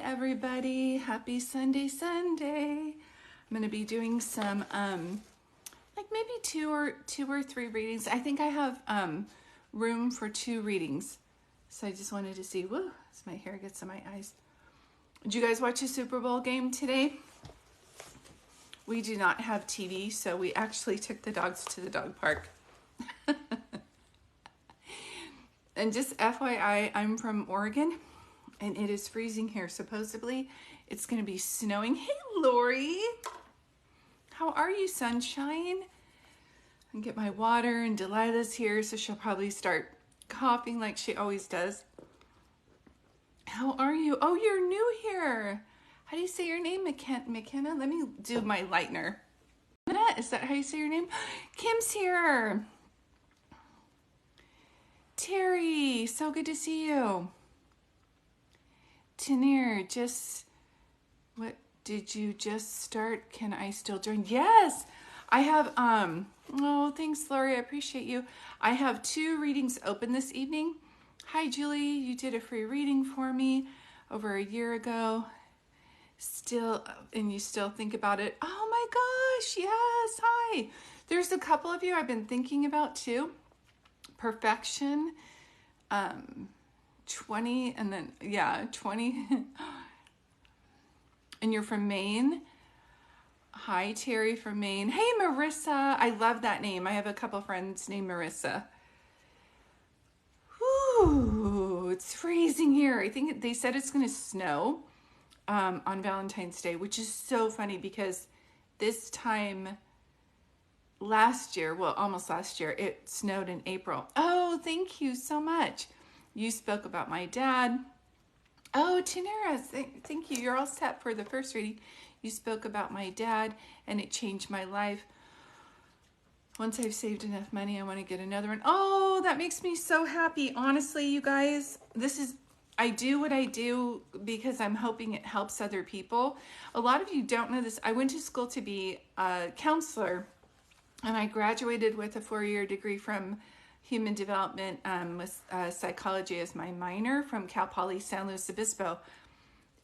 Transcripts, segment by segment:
everybody. Happy Sunday, Sunday. I'm going to be doing some, like maybe two or three readings. I think I have room for 2 readings. So I just wanted to see, whoa, as my hair gets in my eyes. Did you guys watch a Super Bowl game today? We do not have TV, so we actually took the dogs to the dog park. And just FYI, I'm from Oregon, and it is freezing here. Supposedly, it's going to be snowing. Hey, Lori. How are you, sunshine? And get my water, and Delilah's here, so she'll probably start coughing like she always does. How are you? Oh, you're new here. How do you say your name, McKenna? Let me do my lightener. Is that how you say your name? Kim's here. Terry, so good to see you. Tanir, what did you just start? Can I still join? Yes, I have, oh, thanks, Lori, I appreciate you. I have 2 readings open this evening. Hi, Julie, you did a free reading for me over a year ago. And you still think about it. Oh my gosh, yes, hi. There's a couple of you I've been thinking about too. Perfection, 20, and then, yeah, 20. And you're from Maine. Hi, Terry from Maine. Hey, Marissa. I love that name. I have a couple friends named Marissa. Whew, it's freezing here. I think they said it's going to snow on Valentine's Day, which is so funny because this time last year, well, almost last year, it snowed in April. Oh, thank you so much. You spoke about my dad. Oh, Tanera, thank you. You're all set for the first reading. You spoke about my dad, and it changed my life. Once I've saved enough money, I want to get another one. Oh, that makes me so happy. Honestly, you guys, I do what I do because I'm hoping it helps other people. A lot of you don't know this. I went to school to be a counselor, and I graduated with a 4-year degree from Human Development with psychology as my minor from Cal Poly San Luis Obispo.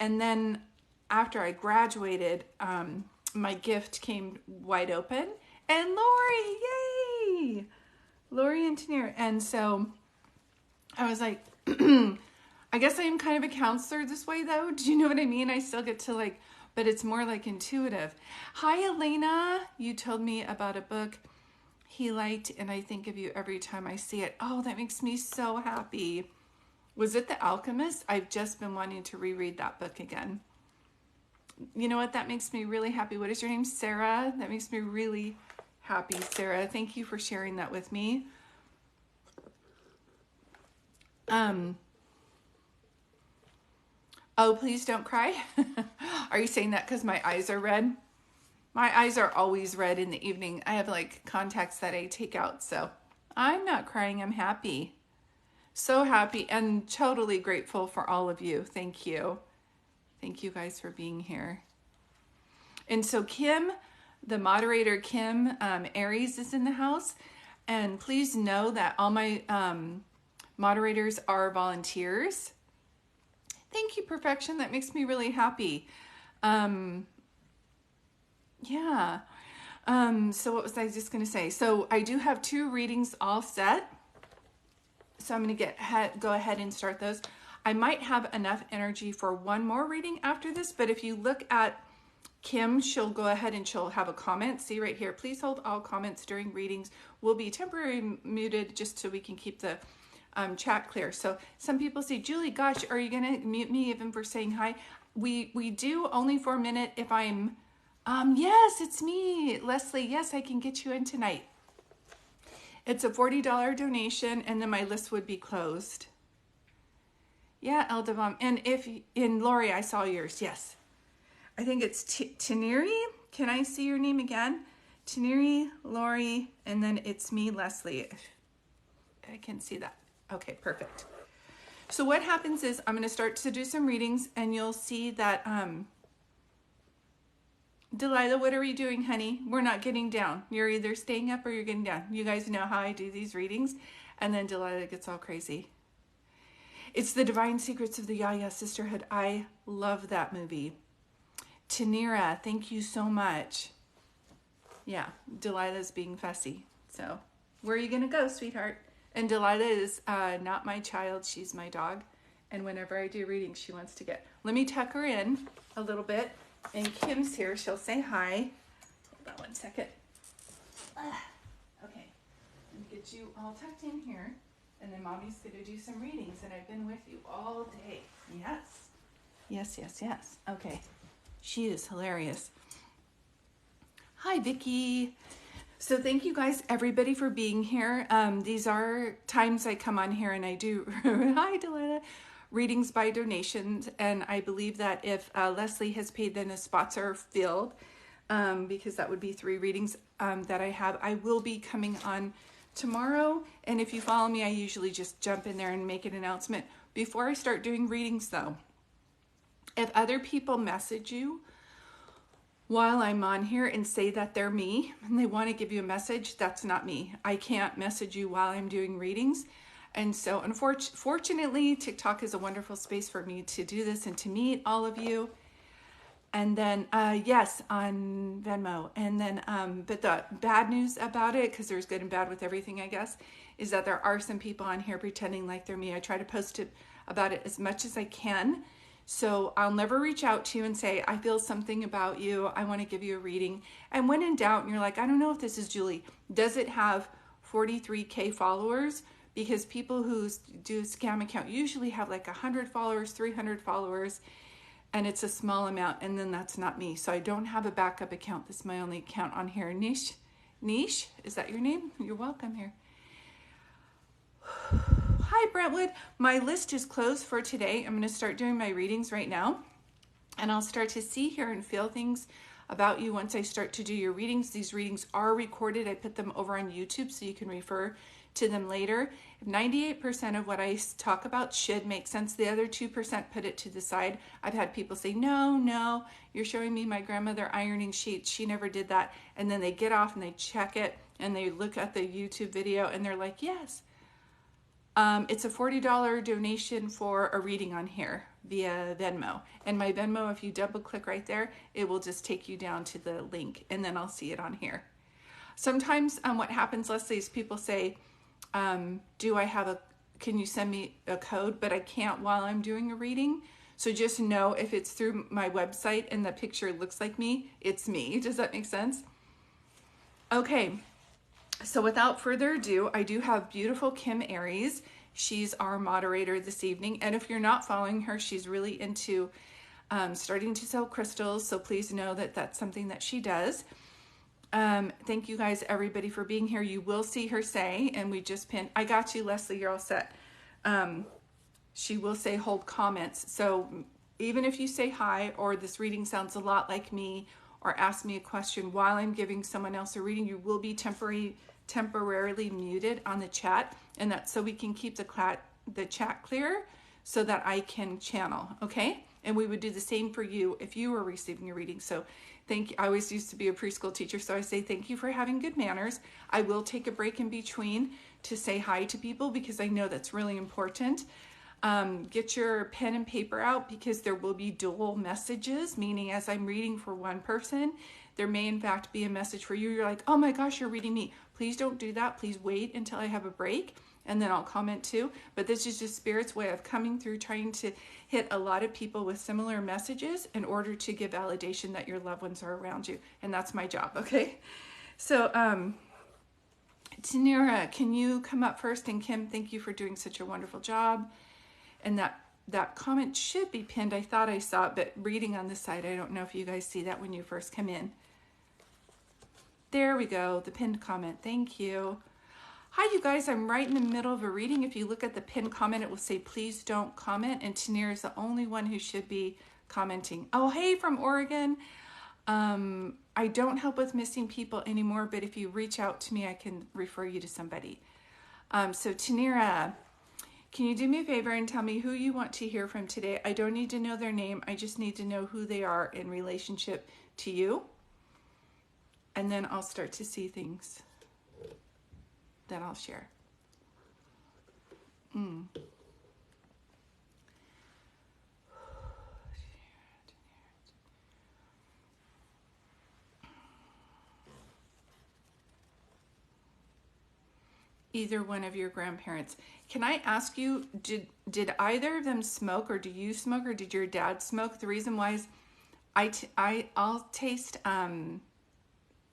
And then after I graduated, my gift came wide open. And Lori, yay! Lori and Tanir. And so I was like, I guess I am kind of a counselor this way though. Do you know what I mean? I still get to but it's more like intuitive. Hi, Elena. You told me about a book he liked, and I think of you every time I see it. Oh, that makes me so happy. Was it The Alchemist? I've just been wanting to reread that book again. You know what? That makes me really happy. What is your name? Sarah? That makes me really happy, Sarah. Thank you for sharing that with me. Oh, please don't cry. Are you saying that because my eyes are red? My eyes are always red in the evening. I have contacts that I take out, so I'm not crying. I'm happy. So happy and totally grateful for all of you. Thank you. Thank you guys for being here. And so Kim, the moderator, Kim Aries is in the house. And please know that all my moderators are volunteers. Thank you, Perfection. That makes me really happy. Yeah. So what was I just going to say? So I do have 2 readings all set. So I'm going to go ahead and start those. I might have enough energy for 1 more reading after this, but if you look at Kim, she'll go ahead and she'll have a comment. See right here, please hold all comments during readings. Will be temporarily muted just so we can keep the chat clear. So some people say, Julie, gosh, are you going to mute me even for saying hi? We do only for a minute if I'm, yes, it's me, Leslie. Yes, I can get you in tonight. It's a $40 donation, and then my list would be closed. Yeah, Eldevam. And in Lori, I saw yours. Yes. I think it's Taniri. Can I see your name again? Taniri, Lori, and then it's me, Leslie. I can see that. Okay, perfect. So what happens is I'm going to start to do some readings, and you'll see that, Delilah, what are we doing, honey? We're not getting down. You're either staying up or you're getting down. You guys know how I do these readings, and then Delilah gets all crazy. It's The Divine Secrets of the Yaya Sisterhood. I love that movie. Tanira, thank you so much. Yeah, Delilah's being fussy. So, where are you going to go, sweetheart? And Delilah is not my child. She's my dog. And whenever I do readings, she wants to get... Let me tuck her in a little bit. And Kim's here. She'll say hi. Hold on one second. Okay. Let me get you all tucked in here. And then Mommy's going to do some readings. And I've been with you all day. Yes. Yes, yes, yes. Okay. She is hilarious. Hi, Vicki. So thank you guys, everybody, for being here. These are times I come on here and I do, hi, Delilah, readings by donations. And I believe that if Leslie has paid, then the spots are filled, because that would be 3 readings that I have. I will be coming on tomorrow. And if you follow me, I usually just jump in there and make an announcement. Before I start doing readings, though, if other people message you while I'm on here and say that they're me and they want to give you a message, that's not me. I can't message you while I'm doing readings. And so unfortunately, TikTok is a wonderful space for me to do this and to meet all of you. And then, yes, on Venmo. And then, but the bad news about it, because there's good and bad with everything, I guess, is that there are some people on here pretending like they're me. I try to post about it as much as I can. So I'll never reach out to you and say, I feel something about you. I want to give you a reading. And when in doubt, and you're like, I don't know if this is Julie. Does it have 43K followers? Because people who do a scam account usually have like 100 followers, 300 followers, and it's a small amount. And then that's not me. So I don't have a backup account. This is my only account on here. Niche, is that your name? You're welcome here. Hi, Brentwood. My list is closed for today. I'm going to start doing my readings right now. And I'll start to see, hear, and feel things about you once I start to do your readings. These readings are recorded. I put them over on YouTube so you can refer to them later. 98% of what I talk about should make sense. The other 2% put it to the side. I've had people say, no, you're showing me my grandmother ironing sheets. She never did that. And then they get off and they check it and they look at the YouTube video and they're like, yes. It's a $40 donation for a reading on here via Venmo. And my Venmo, if you double click right there, it will just take you down to the link and then I'll see it on here. Sometimes what happens, Leslie, is people say, can you send me a code? But I can't while I'm doing a reading. So just know if it's through my website and the picture looks like me, it's me. Does that make sense? Okay. So without further ado, I do have beautiful Kim Aries. She's our moderator this evening. And if you're not following her, she's really into starting to sell crystals. So please know that that's something that she does. Thank you guys, everybody, for being here. You will see her say, and we just pinned, I got you, Leslie, you're all set. She will say hold comments. So even if you say hi, or this reading sounds a lot like me, or ask me a question while I'm giving someone else a reading, you will be temporarily muted on the chat, and that's so we can keep the chat clear so that I can channel, okay? And we would do the same for you if you were receiving a reading. So thank you. I always used to be a preschool teacher, so I say thank you for having good manners. I will take a break in between to say hi to people because I know that's really important. Get your pen and paper out because there will be dual messages, meaning as I'm reading for one person, there may in fact be a message for you. You're like, oh my gosh, you're reading me. Please don't do that. Please wait until I have a break and then I'll comment too. But this is just Spirit's way of coming through, trying to hit a lot of people with similar messages in order to give validation that your loved ones are around you. And that's my job, okay? So, Tanira, can you come up first? And Kim, thank you for doing such a wonderful job. And that comment should be pinned. I thought I saw it, but reading on this side, I don't know if you guys see that when you first come in. There we go, the pinned comment. Thank you. Hi, you guys. I'm right in the middle of a reading. If you look at the pinned comment, it will say, please don't comment. And Tanira is the only one who should be commenting. Oh, hey, from Oregon. I don't help with missing people anymore, but if you reach out to me, I can refer you to somebody. So Tanira, can you do me a favor and tell me who you want to hear from today? I don't need to know their name. I just need to know who they are in relationship to you. And then I'll start to see things that I'll share. either one of your grandparents. Can I ask you, did either of them smoke, or do you smoke, or did your dad smoke? The reason why is I'll taste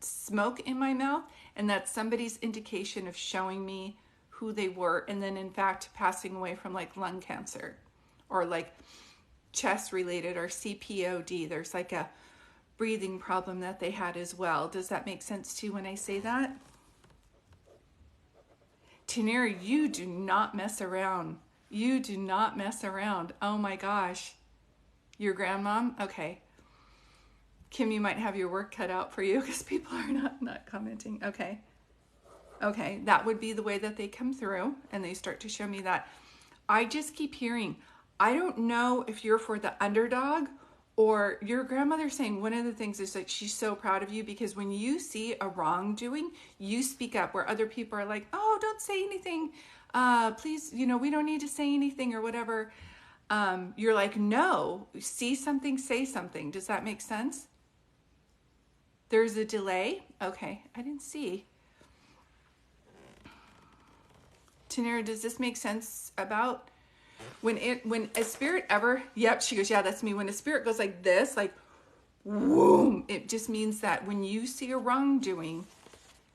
smoke in my mouth, and that's somebody's indication of showing me who they were, and then in fact passing away from like lung cancer or like chest related or CPOD. There's like a breathing problem that they had as well. Does that make sense to you when I say that? Tanira, you do not mess around. You do not mess around. Oh my gosh. Your grandmom? Okay. Kim, you might have your work cut out for you because people are not commenting. Okay. Okay, that would be the way that they come through and they start to show me that. I just keep hearing, I don't know if you're for the underdog or your grandmother saying one of the things is that she's so proud of you because when you see a wrongdoing, you speak up where other people are like, oh, don't say anything. Please, we don't need to say anything or whatever. You're like, no, see something, say something. Does that make sense? There's a delay. Okay, I didn't see. Tanira, does this make sense about when a spirit ever, yep, she goes, yeah, that's me. When a spirit goes like this, like, whoom, it just means that when you see a wrongdoing,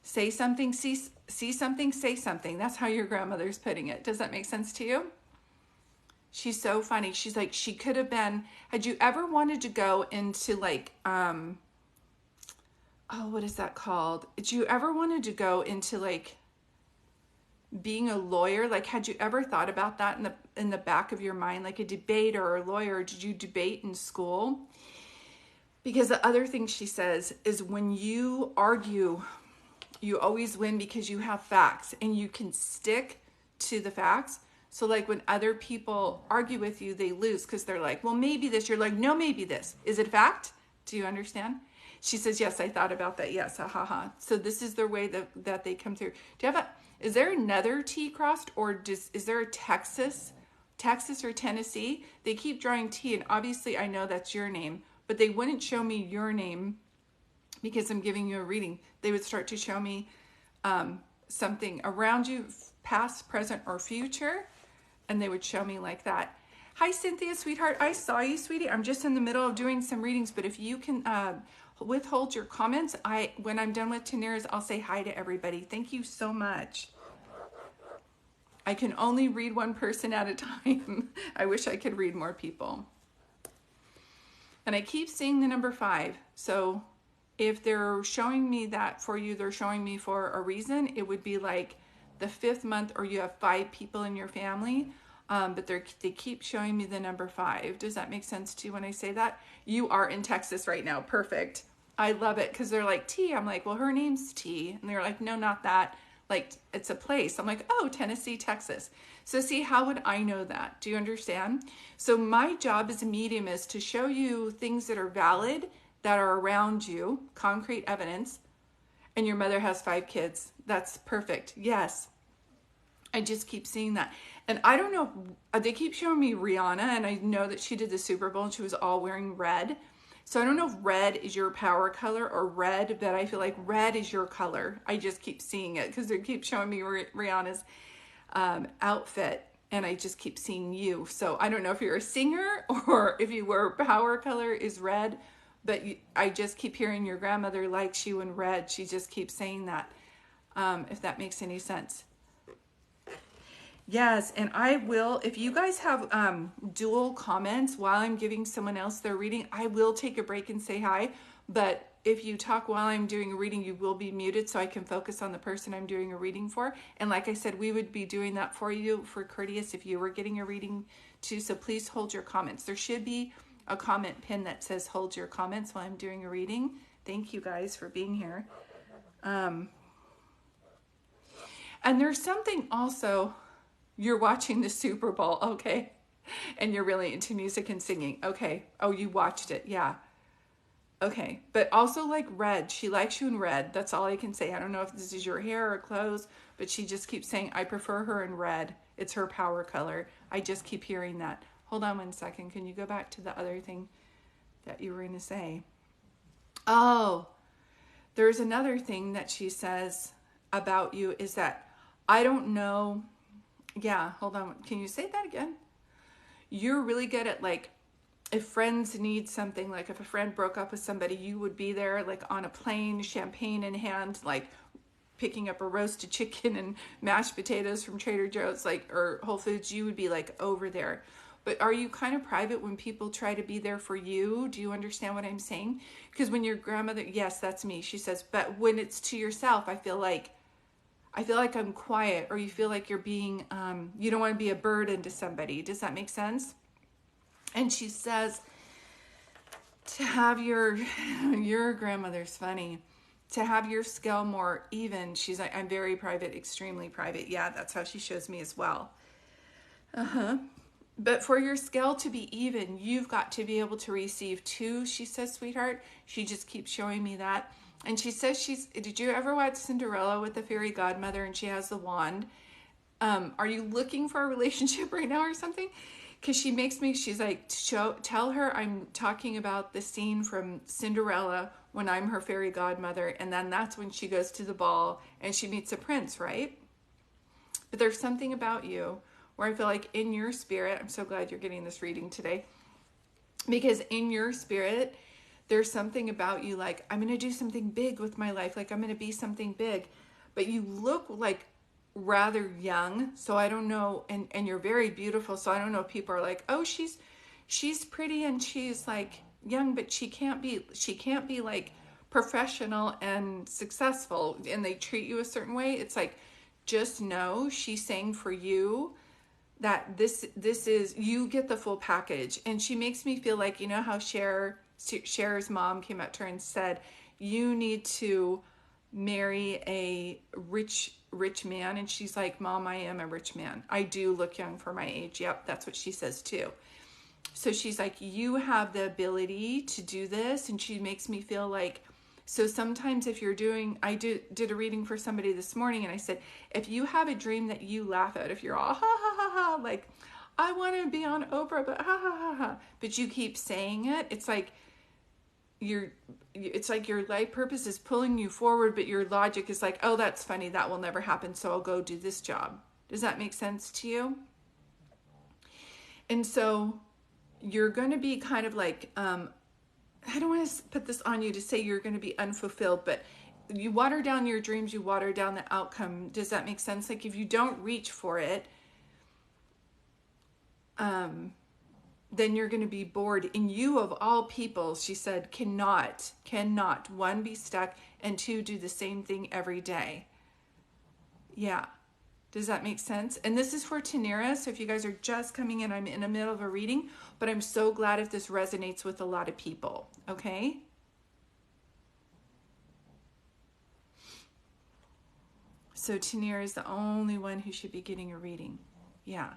say something, see something, say something. That's how your grandmother's putting it. Does that make sense to you? She's so funny. She's like, she could have been, had you ever wanted to go into like, oh, what is that called? Did you ever wanted to go into like being a lawyer? Like, had you ever thought about that in the back of your mind, like a debate or a lawyer? Did you debate in school? Because the other thing she says is when you argue, you always win because you have facts and you can stick to the facts. So like when other people argue with you, they lose because they're like, well, maybe this. You're like, no, maybe this. Is it fact? Do you understand? She says, yes, I thought about that. Yes, ha ha ha. So this is the way that they come through. Do you have is there another T crossed, or is there a Texas or Tennessee? They keep drawing T, and obviously I know that's your name, but they wouldn't show me your name because I'm giving you a reading. They would start to show me something around you, past, present, or future, and they would show me like that. Hi, Cynthia, sweetheart. I saw you, sweetie. I'm just in the middle of doing some readings, but if you can withhold your comments, when I'm done with Tanira's, I'll say hi to everybody. Thank you so much. I can only read one person at a time. I wish I could read more people. And I keep seeing the number 5. So if they're showing me that for you, they're showing me for a reason. It would be like the 5th month, or you have 5 people in your family. But they keep showing me the number 5. Does that make sense to you when I say that? You are in Texas right now. Perfect. I love it because they're like, T. I'm like, well, her name's T. And they're like, no, not that. Like, it's a place. I'm like, oh, Tennessee, Texas. So see, how would I know that? Do you understand? So my job as a medium is to show you things that are valid, that are around you, concrete evidence. And your mother has 5 kids. That's perfect. Yes. I just keep seeing that. And I don't know, they keep showing me Rihanna, and I know that she did the Super Bowl and she was all wearing red. So I don't know if red is your power color or red, but I feel like red is your color. I just keep seeing it because they keep showing me Rihanna's outfit, and I just keep seeing you. So I don't know if you're a singer or if your power color is red, but I just keep hearing your grandmother likes you in red. She just keeps saying that, if that makes any sense. Yes, and I will, if you guys have dual comments while I'm giving someone else their reading, I will take a break and say hi. But if you talk while I'm doing a reading, you will be muted so I can focus on the person I'm doing a reading for. And like I said, we would be doing that for you for courteous if you were getting a reading too. So please hold your comments. There should be a comment pin that says hold your comments while I'm doing a reading. Thank you guys for being here. And there's something also... You're watching the Super Bowl, okay? And you're really into music and singing, okay? Oh, you watched it, yeah. Okay, but also like red. She likes you in red. That's all I can say. I don't know if this is your hair or clothes, but she just keeps saying, I prefer her in red. It's her power color. I just keep hearing that. Hold on one second. Can you go back to the other thing that you were going to say? Oh, there's another thing that she says about you is that I don't know. Yeah, hold on. Can you say that again? You're really good at like, if friends need something, like if a friend broke up with somebody, you would be there like on a plane, champagne in hand, like picking up a roasted chicken and mashed potatoes from Trader Joe's, like, or Whole Foods. You would be like over there. But are you kind of private when people try to be there for you? Do you understand what I'm saying? Because when your grandmother, yes, that's me, she says, but when it's to yourself, I feel like I'm quiet, or you feel like you're being, you don't want to be a burden to somebody. Does that make sense? And she says to have your grandmother's funny, to have your scale more even. She's like, I'm very private, extremely private. Yeah, that's how she shows me as well. But for your scale to be even, you've got to be able to receive two, she says, sweetheart. She just keeps showing me that. And she says did you ever watch Cinderella with the fairy godmother and she has the wand? Are you looking for a relationship right now or something? Because she's like, tell her I'm talking about the scene from Cinderella when I'm her fairy godmother. And then that's when she goes to the ball and she meets a prince, right? But there's something about you where I feel like in your spirit, I'm so glad you're getting this reading today, because in your spirit, there's something about you like, I'm going to do something big with my life. Like I'm going to be something big. But you look like rather young. So I don't know. And you're very beautiful. So I don't know if people are like, oh, she's pretty and she's like young, but she can't be like professional and successful and they treat you a certain way. It's like, just know she's saying for you that this is, you get the full package. And she makes me feel like, you know how Cher's mom came up to her and said, you need to marry a rich man. And she's like, Mom, I am a rich man. I do look young for my age. Yep, that's what she says too. So she's like, you have the ability to do this. And she makes me feel like, so sometimes if you're doing, I did a reading for somebody this morning and I said, if you have a dream that you laugh at, if you're all ha ha ha ha, like, I want to be on Oprah, but ha ha ha ha, but you keep saying it, it's like your life purpose is pulling you forward, but your logic is like, oh, that's funny, that will never happen, so I'll go do this job. Does that make sense to you? And so you're going to be kind of like, I don't want to put this on you to say you're going to be unfulfilled, but you water down your dreams, you water down the outcome. Does that make sense? Like if you don't reach for it, then you're going to be bored. And you of all people, she said, cannot, one, be stuck, and two, do the same thing every day. Yeah. Does that make sense? And this is for Tanira. So if you guys are just coming in, I'm in the middle of a reading, but I'm so glad if this resonates with a lot of people. Okay? So Tanira is the only one who should be getting a reading. Yeah.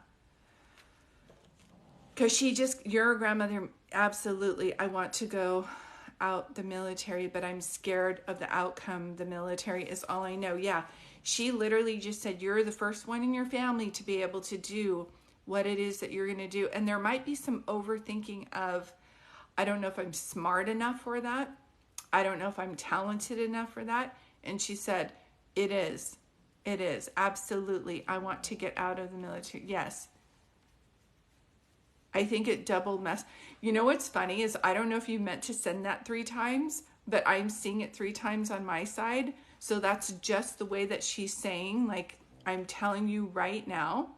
Because your grandmother, absolutely, I want to go out the military, but I'm scared of the outcome. The military is all I know. Yeah. She literally just said, you're the first one in your family to be able to do what it is that you're going to do. And there might be some overthinking of, I don't know if I'm smart enough for that. I don't know if I'm talented enough for that. And she said, it is. Absolutely. I want to get out of the military. Yes. I think it double mess. You know what's funny is I don't know if you meant to send that 3 times, but I'm seeing it 3 times on my side. So that's just the way that she's saying, like, I'm telling you right now.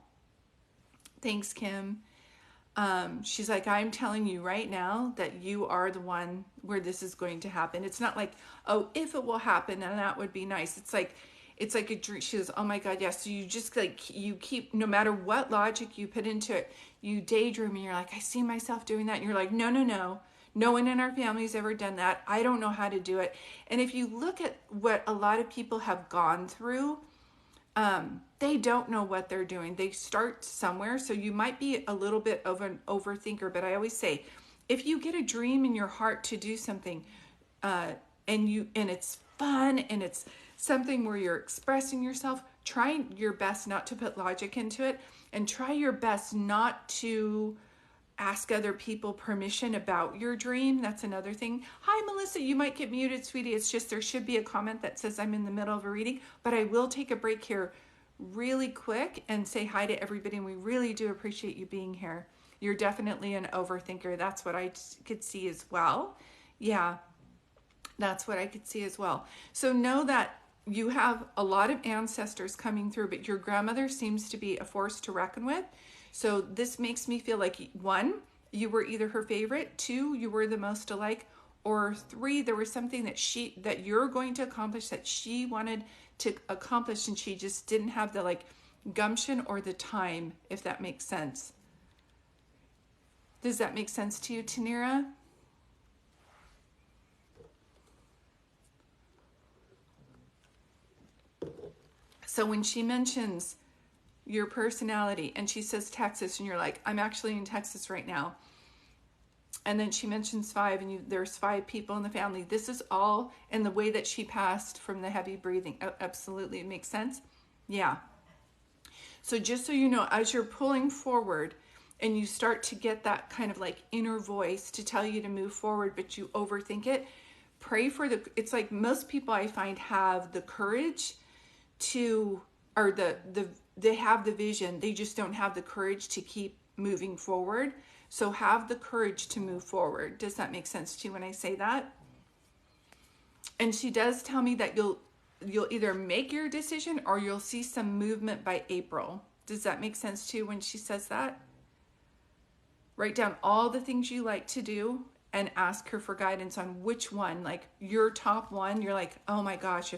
Thanks, Kim. She's like, I'm telling you right now that you are the one where this is going to happen. It's not like, oh, if it will happen, then that would be nice. It's like a dream. She goes, oh my God, yes. So you just like, you keep, no matter what logic you put into it, you daydream and you're like, I see myself doing that. And you're like, no. No one in our family's ever done that. I don't know how to do it. And if you look at what a lot of people have gone through, they don't know what they're doing. They start somewhere. So you might be a little bit of an overthinker, but I always say, if you get a dream in your heart to do something, and it's fun and it's something where you're expressing yourself, try your best not to put logic into it, and try your best not to ask other people permission about your dream. That's another thing. Hi, Melissa. You might get muted, sweetie. It's just there should be a comment that says I'm in the middle of a reading, but I will take a break here really quick and say hi to everybody, and we really do appreciate you being here. You're definitely an overthinker. That's what I could see as well. Yeah, that's what I could see as well. So know that you have a lot of ancestors coming through, but your grandmother seems to be a force to reckon with. So this makes me feel like, one, you were either her favorite, two, you were the most alike, or three, there was something that you're going to accomplish that she wanted to accomplish, and she just didn't have the like gumption or the time, if that makes sense. Does that make sense to you, Tanira? So when she mentions your personality and she says Texas, and you're like, I'm actually in Texas right now, and then she mentions 5, and there's 5 people in the family, this is all in the way that she passed from the heavy breathing. Oh, absolutely, it makes sense. Yeah. So just so you know, as you're pulling forward and you start to get that kind of like inner voice to tell you to move forward, but you overthink it, pray for it's like most people I find have the courage to, or they have the vision, they just don't have the courage to keep moving forward. So have the courage to move forward. Does that make sense to you when I say that? And she does tell me that you'll either make your decision or you'll see some movement by April. Does that make sense to you when she says that? Write down all the things you like to do and ask her for guidance on which one, like your top one. You're like, oh my gosh,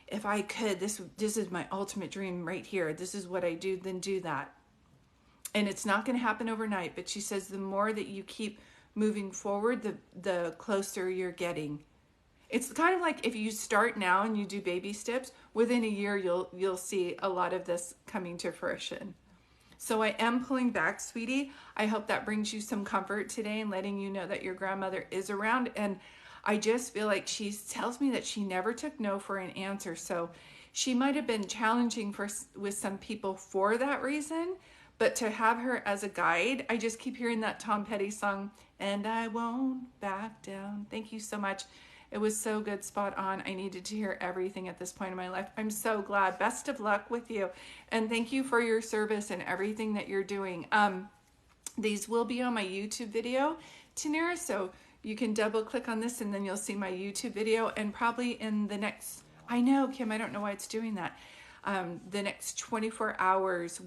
if I could, this is my ultimate dream right here. This is what I do, then do that. And it's not going to happen overnight, but she says the more that you keep moving forward, the closer you're getting. It's kind of like if you start now and you do baby steps, within a year you'll see a lot of this coming to fruition. So I am pulling back, sweetie. I hope that brings you some comfort today and letting you know that your grandmother is around. And I just feel like she tells me that she never took no for an answer. So she might have been challenging with some people for that reason. But to have her as a guide, I just keep hearing that Tom Petty song, and I won't back down. Thank you so much. It was so good, spot on. I needed to hear everything at this point in my life. I'm so glad. Best of luck with you. And thank you for your service and everything that you're doing. These will be on my YouTube video, Tanira, so you can double click on this and then you'll see my YouTube video. And probably in the next, I know, Kim, I don't know why it's doing that. The next 24 hours,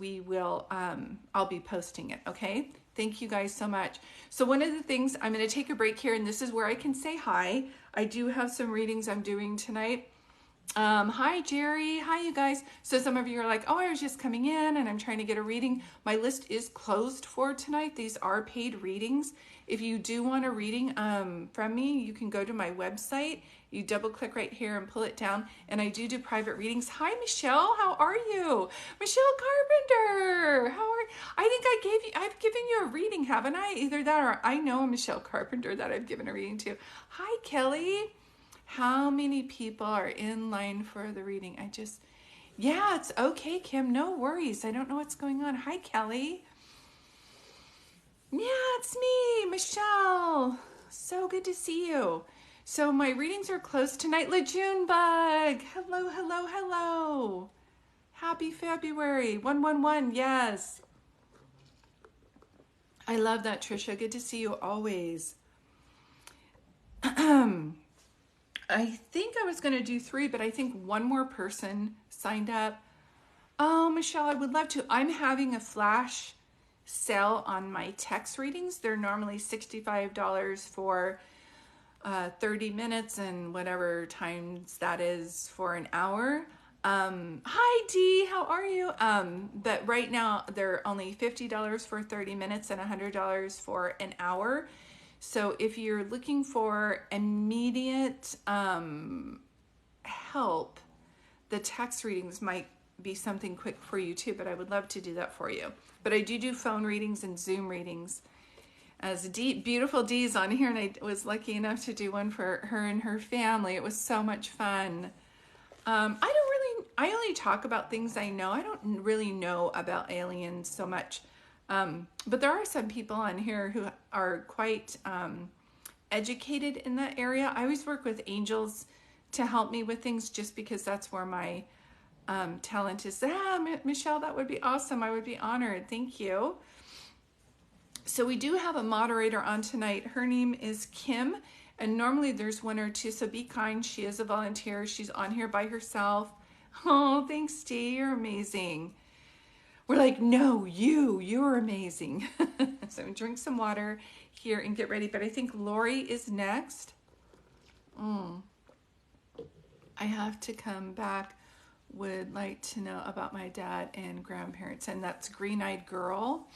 I'll be posting it, okay? Thank you guys so much. So one of the things, I'm going to take a break here, and this is where I can say hi. I do have some readings I'm doing tonight. Hi, Jerry. Hi, you guys. So some of you are like, oh, I was just coming in and I'm trying to get a reading. My list is closed for tonight. These are paid readings. If you do want a reading from me, you can go to my website. You double click right here and pull it down. And I do private readings. Hi, Michelle. How are you? Michelle Carpenter. How are you? I think I've given you a reading, haven't I? Either that or I know a Michelle Carpenter that I've given a reading to. Hi, Kelly. How many people are in line for the reading? Yeah, it's okay, Kim. No worries. I don't know what's going on. Hi, Kelly. Yeah, it's me, Michelle. So good to see you. So my readings are closed tonight. LeJune Bug. Hello, hello, hello. Happy February. 111. Yes. I love that, Trisha. Good to see you always. I think I was going to do 3, but I think one more person signed up. Oh, Michelle, I would love to. I'm having a flash sale on my text readings. They're normally $65 for 30 minutes and whatever times that is for an hour. Hi, Dee, how are you? But right now they're only $50 for 30 minutes and $100 for an hour. So if you're looking for immediate help, the text readings might be something quick for you too, but I would love to do that for you. But I do phone readings and Zoom readings. As beautiful Dee's on here, and I was lucky enough to do one for her and her family. It was so much fun. I only talk about things I know. I don't really know about aliens so much. But there are some people on here who are quite educated in that area. I always work with angels to help me with things just because that's where my talent is. Michelle, that would be awesome. I would be honored. Thank you. So we do have a moderator on tonight. Her name is Kim, and normally there's one or two, so be kind. She is a volunteer. She's on here by herself. Oh, thanks, Dee. You're amazing. We're like, no, you're amazing. So drink some water here and get ready. But I think Lori is next. I have to come back. Would like to know about my dad and grandparents. And that's Green Eyed Girl.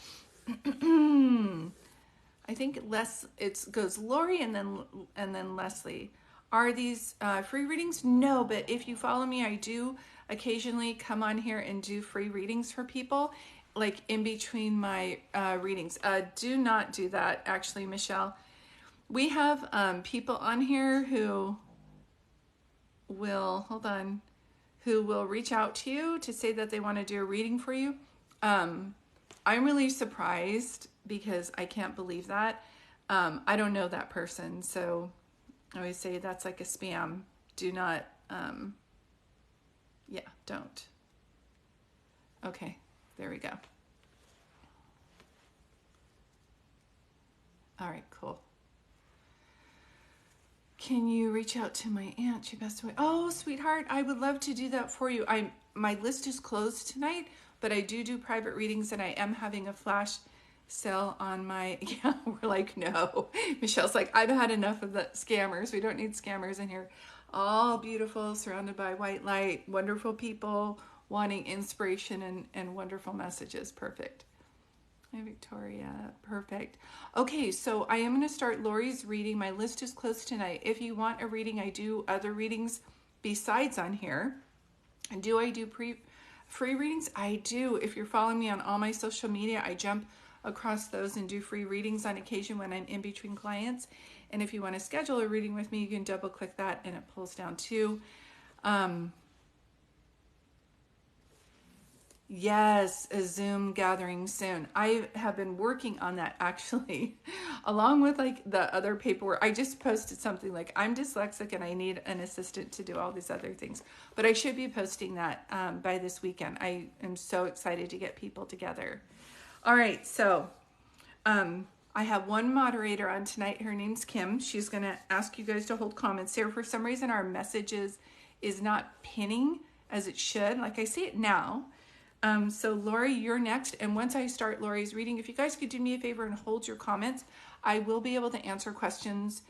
I think it goes Lori and then Leslie. Are these free readings? No, but if you follow me, I do occasionally come on here and do free readings for people, like in between my readings. Do not do that, actually, Michelle. We have people on here who will, who will reach out to you to say that they want to do a reading for you. I'm really surprised because I can't believe that. I don't know that person, so I always say that's like a spam. Do not, yeah, don't. Okay, there we go. All right, cool. Can you reach out to my aunt? She passed away. Oh, sweetheart, I would love to do that for you. My list is closed tonight, but I do private readings, and I am having a flash sale on my, yeah, we're like, no. Michelle's like, I've had enough of the scammers. We don't need scammers in here. All beautiful, surrounded by white light, wonderful people wanting inspiration and wonderful messages. Perfect. Hi, Victoria. Perfect. Okay, so I am going to start Lori's reading. My list is closed tonight. If you want a reading, I do other readings besides on here. And do I do free readings? I do. If you're following me on all my social media, I jump across those and do free readings on occasion when I'm in between clients. And if you want to schedule a reading with me, you can double click that and it pulls down too. Yes, a Zoom gathering soon. I have been working on that actually, along with like the other paperwork. I just posted something like, I'm dyslexic and I need an assistant to do all these other things. But I should be posting that by this weekend. I am so excited to get people together. All right, so I have one moderator on tonight. Her name's Kim. She's going to ask you guys to hold comments here. For some reason, our messages is not pinning as it should. Like I see it now. So Lori, you're next. And once I start Lori's reading, if you guys could do me a favor and hold your comments, I will be able to answer questions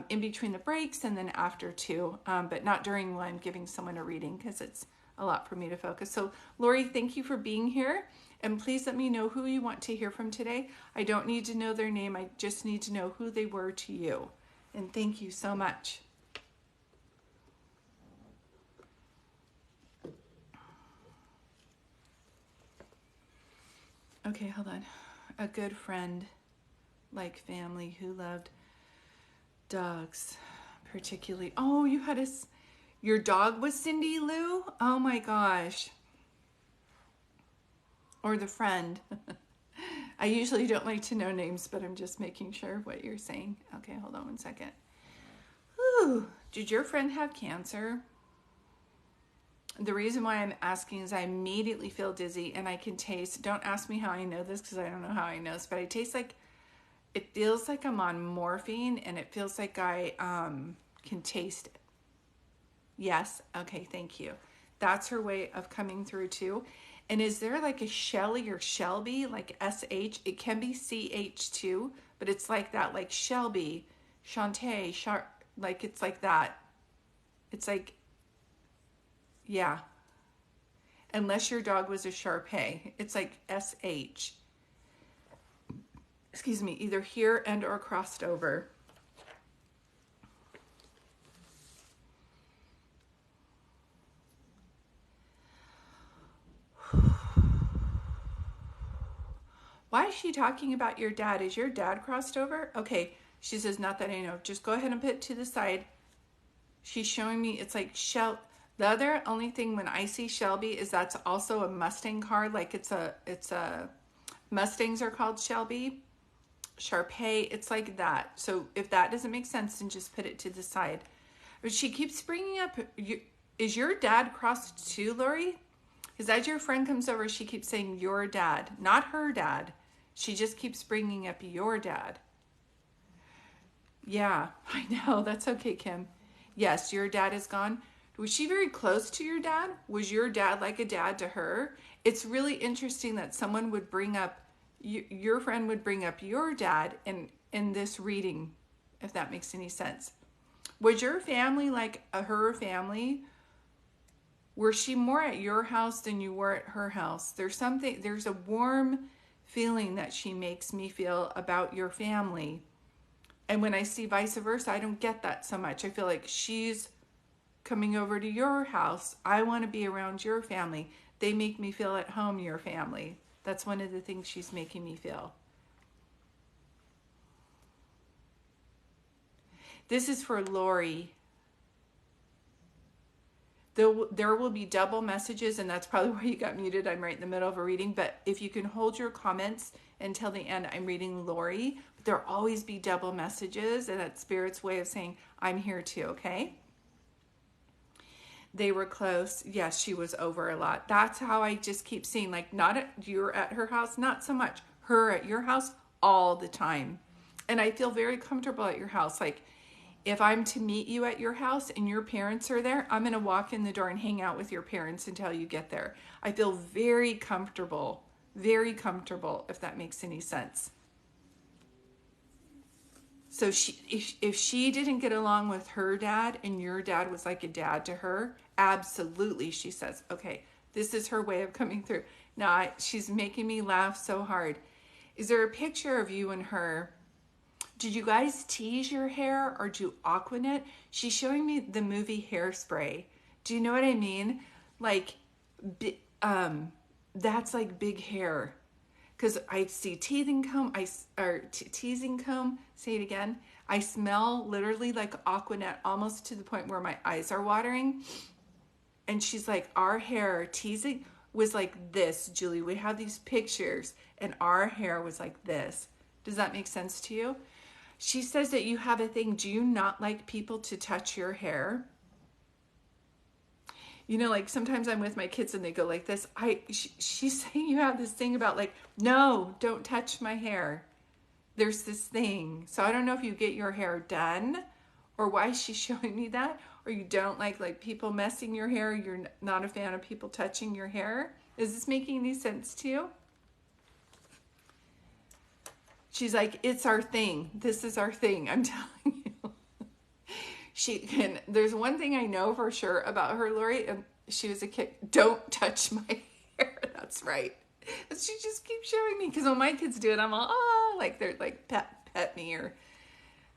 in between the breaks and then after too, but not during when I'm giving someone a reading because it's a lot for me to focus. So Lori, thank you for being here. And please let me know who you want to hear from today. I don't need to know their name. I just need to know who they were to you. And thank you so much. Okay, hold on. A good friend, like family, who loved dogs, particularly. Oh, you had your dog was Cindy Lou? Oh my gosh. Or the friend. I usually don't like to know names, but I'm just making sure what you're saying. Okay, hold on one second. Whew. Did your friend have cancer? The reason why I'm asking is I immediately feel dizzy and I can taste, don't ask me how I know this because I don't know how I know this, but I taste like, it feels like I'm on morphine and it feels like I can taste it. Yes, okay, thank you. That's her way of coming through too. And is there like a Shelly or Shelby, like SH? It can be CH too, but it's like that, like Shelby, Shantae, like it's like that. It's like, yeah. Unless your dog was a Shar-Pei. It's like SH. Excuse me, either here and or crossed over. Why is she talking about your dad? Is your dad crossed over? Okay, she says, not that I know. Just go ahead and put it to the side. She's showing me, it's like the other only thing when I see Shelby is that's also a Mustang car. Like it's a Mustangs are called Shelby. Shar-Pei, it's like that. So if that doesn't make sense, then just put it to the side. But she keeps bringing up Is your dad crossed too, Lori? Because as your friend comes over, she keeps saying your dad, not her dad. She just keeps bringing up your dad. Yeah, I know. That's okay, Kim. Yes, your dad is gone. Was she very close to your dad? Was your dad like a dad to her? It's really interesting that someone would bring up, your friend would bring up your dad in this reading, if that makes any sense. Was your family like her family? Were she more at your house than you were at her house? There's a warm feeling that she makes me feel about your family. And when I see vice versa, I don't get that so much. I feel like she's coming over to your house. I want to be around your family. They make me feel at home, your family. That's one of the things she's making me feel. This is for Lori. There will be double messages, and that's probably where you got muted. I'm right in the middle of a reading, but if you can hold your comments until the end, I'm reading Lori. But there'll always be double messages, and that's Spirit's way of saying, I'm here too, okay? They were close. Yes, she was over a lot. That's how I just keep seeing, like, not at, you're at her house, not so much. Her at your house all the time. And I feel very comfortable at your house. Like, if I'm to meet you at your house and your parents are there, I'm going to walk in the door and hang out with your parents until you get there. I feel very comfortable, if that makes any sense. So if she didn't get along with her dad and your dad was like a dad to her, absolutely, she says, okay, this is her way of coming through. Now, she's making me laugh so hard. Is there a picture of you and her? Did you guys tease your hair or do Aquanet? She's showing me the movie Hairspray. Do you know what I mean? Like, that's like big hair. Because I see teething comb, teasing comb, say it again. I smell literally like Aquanet almost to the point where my eyes are watering. And she's like, our hair teasing was like this, Julie. We have these pictures and our hair was like this. Does that make sense to you? She says that you have a thing. Do you not like people to touch your hair? You know, like sometimes I'm with my kids and they go like this. She's saying you have this thing about like, no, don't touch my hair. There's this thing. So I don't know if you get your hair done or why she's showing me that, or you don't like people messing your hair. You're not a fan of people touching your hair. Is this making any sense to you? She's like, it's our thing. This is our thing. I'm telling you. She can. There's one thing I know for sure about her, Lori, and she was a kid. Don't touch my hair. That's right. And she just keeps showing me because when my kids do it, I'm all like they're like pet me, or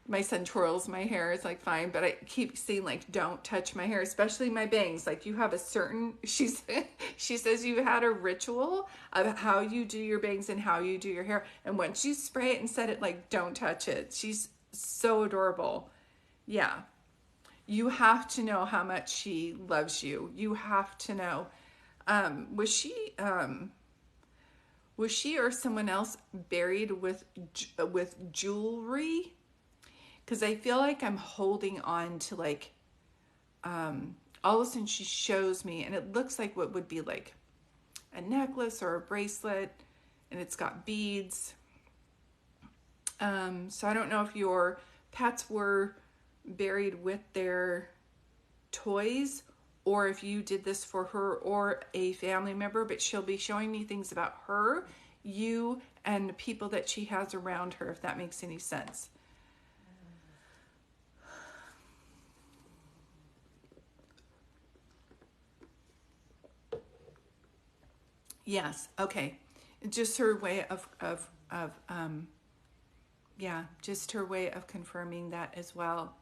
my son twirls my hair. It's like fine, but I keep seeing like don't touch my hair, especially my bangs. Like you have a certain. She says you had a ritual of how you do your bangs and how you do your hair, and once you spray it and set it, like don't touch it. She's so adorable. Yeah. You have to know how much she loves you. You have to know. Was she or someone else buried with jewelry? Because I feel like I'm holding on to like, all of a sudden she shows me, and it looks like what would be like a necklace or a bracelet, and it's got beads. So I don't know if your pets were buried with their toys or if you did this for her or a family member, but she'll be showing me things about her, you, and the people that she has around her, if that makes any sense. Yes, okay. Just her way of yeah, just her way of confirming that as well.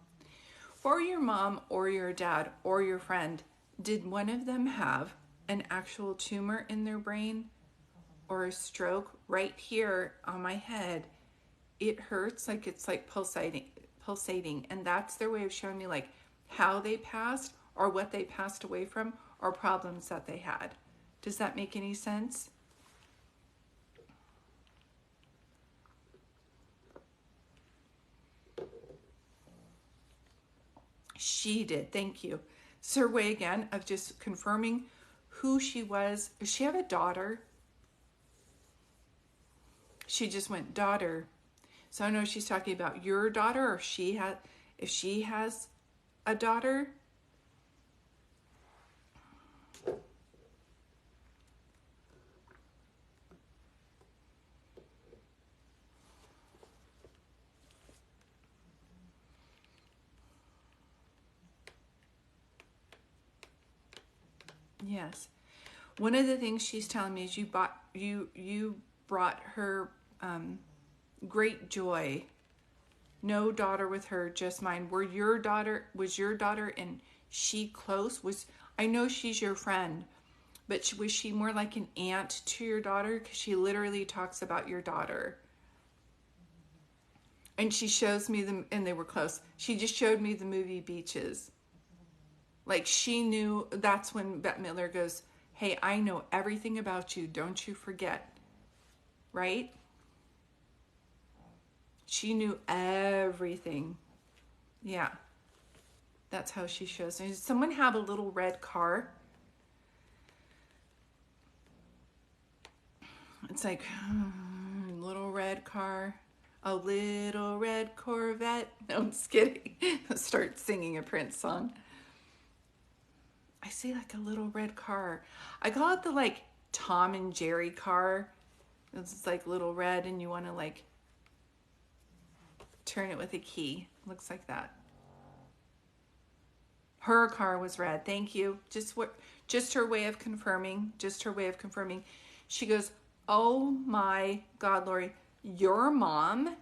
For your mom or your dad or your friend, did one of them have an actual tumor in their brain or a stroke? Right here on my head, it hurts like it's like pulsating, and that's their way of showing me like how they passed or what they passed away from or problems that they had. Does that make any sense? She did. Thank you. It's her way again of just confirming who she was. Does she have a daughter? She just went daughter. So I don't know if she's talking about your daughter, or if she has a daughter. Yes. One of the things she's telling me is you brought her great joy. No daughter with her, just mine. Was your daughter and she close? I know she's your friend, but was she more like an aunt to your daughter? Because she literally talks about your daughter. And she shows me them, and they were close. She just showed me the movie Beaches. Like, she knew. That's when Bette Midler goes, hey, I know everything about you. Don't you forget. Right? She knew everything. Yeah. That's how she shows. Does someone have a little red car? It's like, little red car. A little red Corvette. No, I'm just kidding. I'll start singing a Prince song. I say like a little red car. I call it the like Tom and Jerry car. It's like little red and you want to like turn it with a key. Looks like that. Her car was red. Thank you. Just her way of confirming. Just her way of confirming. She goes, oh my God, Lori, your mom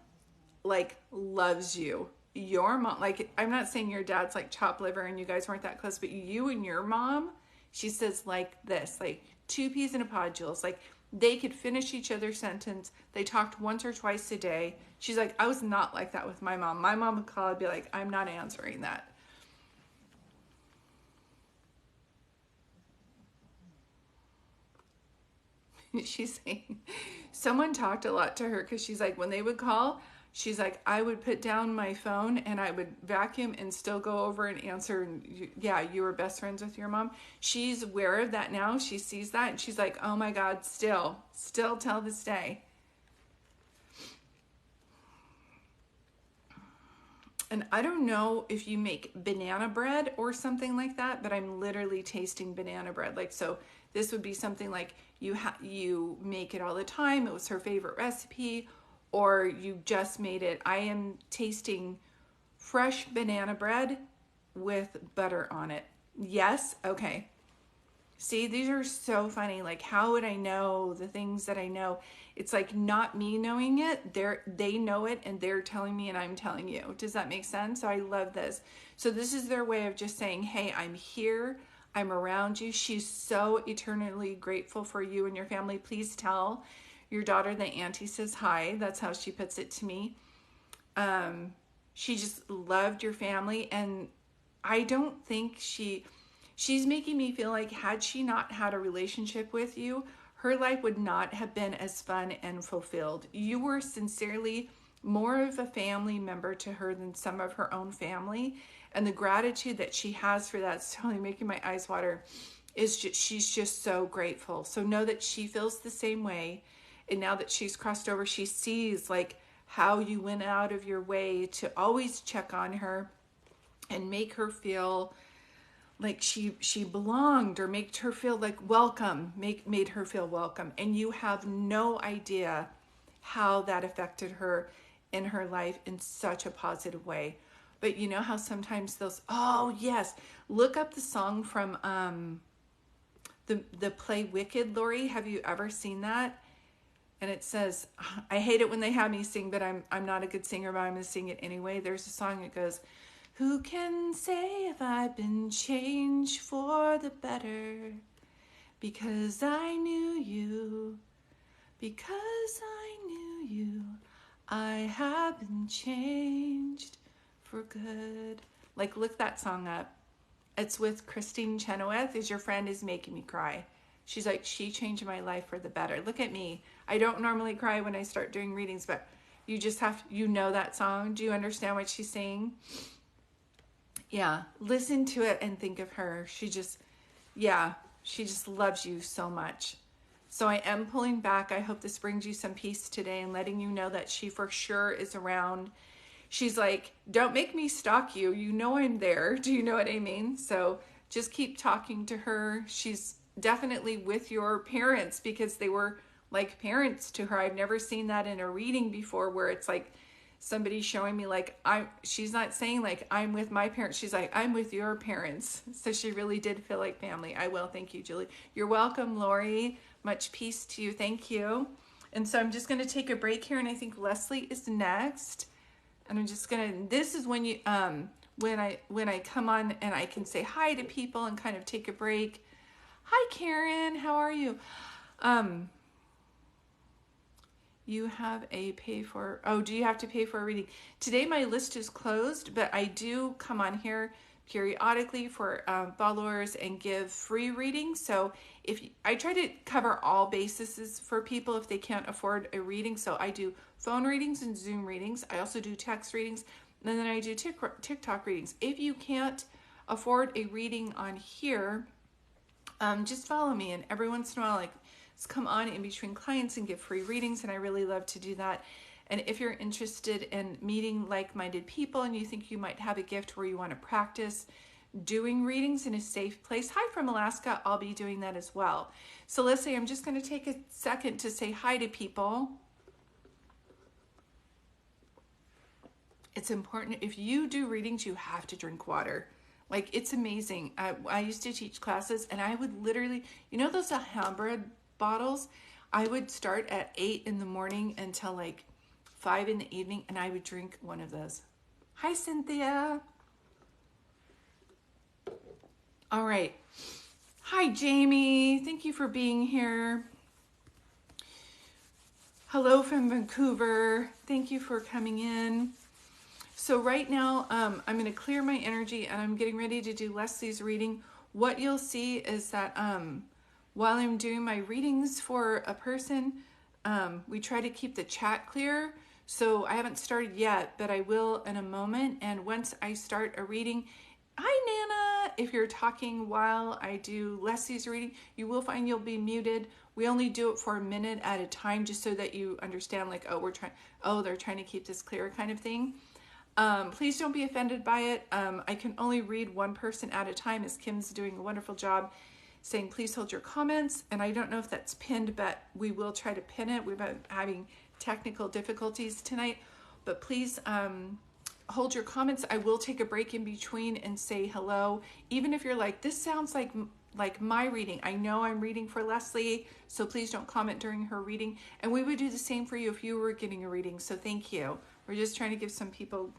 like loves you. Your mom, like, I'm not saying your dad's like chopped liver and you guys weren't that close, but you and your mom, she says like this, like two peas in a pod, Jules. Like they could finish each other's sentence. They talked once or twice a day. She's like, I was not like that with my mom. My mom would call and be like, I'm not answering that. She's saying someone talked a lot to her because she's like, when they would call, she's like, I would put down my phone and I would vacuum and still go over and answer. And yeah, you were best friends with your mom. She's aware of that now. She sees that and she's like, oh my God, still till this day. And I don't know if you make banana bread or something like that, but I'm literally tasting banana bread. Like, so this would be something like you make it all the time. It was her favorite recipe, or you just made it. I am tasting fresh banana bread with butter on it. Yes? Okay. See, these are so funny. Like, how would I know the things that I know? It's like not me knowing it. They know it and they're telling me and I'm telling you. Does that make sense? So I love this. So this is their way of just saying, hey, I'm here. I'm around you. She's so eternally grateful for you and your family. Please tell your daughter that Auntie says hi. That's how she puts it to me. She just loved your family. And I don't think she's making me feel like had she not had a relationship with you, her life would not have been as fun and fulfilled. You were sincerely more of a family member to her than some of her own family. And the gratitude that she has for that's totally making my eyes water. She's just so grateful. So know that she feels the same way. And now that she's crossed over, she sees like how you went out of your way to always check on her and make her feel like she belonged, or made her feel like welcome, made her feel welcome. And you have no idea how that affected her in her life in such a positive way. But you know how sometimes oh yes, look up the song from the play Wicked, Lori. Have you ever seen that? And it says, I hate it when they have me sing, but I'm not a good singer, but I'm going to sing it anyway. There's a song that goes, who can say if I've been changed for the better? Because I knew you, I have been changed for good. Like, look that song up. It's with Christine Chenoweth. Your friend is making me cry. She's like, she changed my life for the better. Look at me. I don't normally cry when I start doing readings, but you just have, you know that song. Do you understand what she's saying? Yeah, listen to it and think of her. Yeah, she just loves you so much. So I am pulling back. I hope this brings you some peace today and letting you know that she for sure is around. She's like, don't make me stalk you. You know I'm there. Do you know what I mean? So just keep talking to her. She's definitely with your parents because they were like parents to her. I've never seen that in a reading before where it's like somebody showing me like she's not saying like I'm with my parents. She's like, I'm with your parents. So she really did feel like family. I will. Thank you, Julie. You're welcome, Lori. Much peace to you. Thank you. And so I'm just going to take a break here, and I think Leslie is next. And I'm just gonna, this is when you when I come on and I can say hi to people and kind of take a break. Hi Karen, how are you? You have a pay for, oh, do you have to pay for a reading? Today my list is closed, but I do come on here periodically for followers and give free readings. So if I try to cover all bases for people if they can't afford a reading. So I do phone readings and Zoom readings. I also do text readings, and then I do TikTok readings. If you can't afford a reading on here, just follow me, and every once in a while, like, come on in between clients and give free readings, and I really love to do that. And if you're interested in meeting like-minded people and you think you might have a gift where you want to practice doing readings in a safe place, hi from Alaska, I'll be doing that as well. So let's say I'm just going to take a second to say hi to people. It's important, if you do readings, you have to drink water. Like, it's amazing. I used to teach classes, and I would literally, you know those Alhambra bottles? I would start at 8 in the morning until like 5 in the evening, and I would drink one of those. Hi, Cynthia. All right. Hi, Jamie. Thank you for being here. Hello from Vancouver. Thank you for coming in. So right now, I'm going to clear my energy, and I'm getting ready to do Leslie's reading. What you'll see is that while I'm doing my readings for a person, we try to keep the chat clear. So I haven't started yet, but I will in a moment. And once I start a reading, hi Nana, if you're talking while I do Leslie's reading, you will find you'll be muted. We only do it for a minute at a time, just so that you understand, like, oh, they're trying to keep this clear kind of thing. Please don't be offended by it. I can only read one person at a time, as Kim's doing a wonderful job saying, please hold your comments. And I don't know if that's pinned, but we will try to pin it. We've been having technical difficulties tonight, but please hold your comments. I will take a break in between and say hello. Even if you're like, this sounds like my reading. I know I'm reading for Leslie, so please don't comment during her reading. And we would do the same for you if you were getting a reading. So thank you. We're just trying to give some people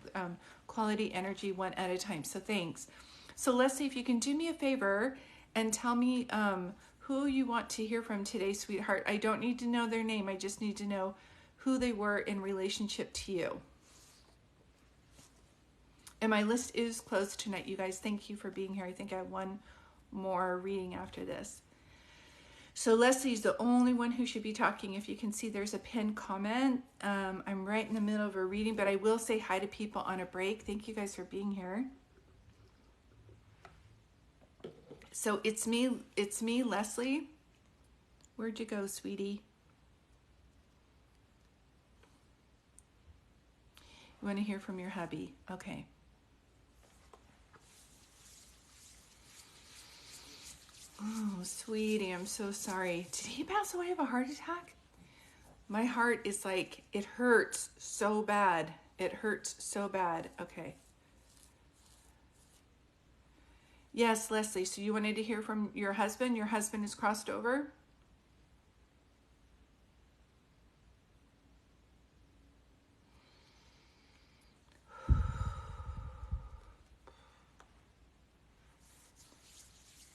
quality energy one at a time. So thanks. So Leslie, if you can do me a favor and tell me who you want to hear from today, sweetheart. I don't need to know their name. I just need to know who they were in relationship to you. And my list is closed tonight, you guys. Thank you for being here. I think I have one more reading after this. So Leslie's the only one who should be talking. If you can see, there's a pinned comment. I'm right in the middle of a reading, but I will say hi to people on a break. Thank you guys for being here. So it's me, Leslie. Where'd you go, sweetie? You want to hear from your hubby? Okay. Oh, sweetie, I'm so sorry. Did he pass away of a heart attack? My heart is like, it hurts so bad. It hurts so bad. Okay. Yes, Leslie, so you wanted to hear from your husband? Your husband is crossed over?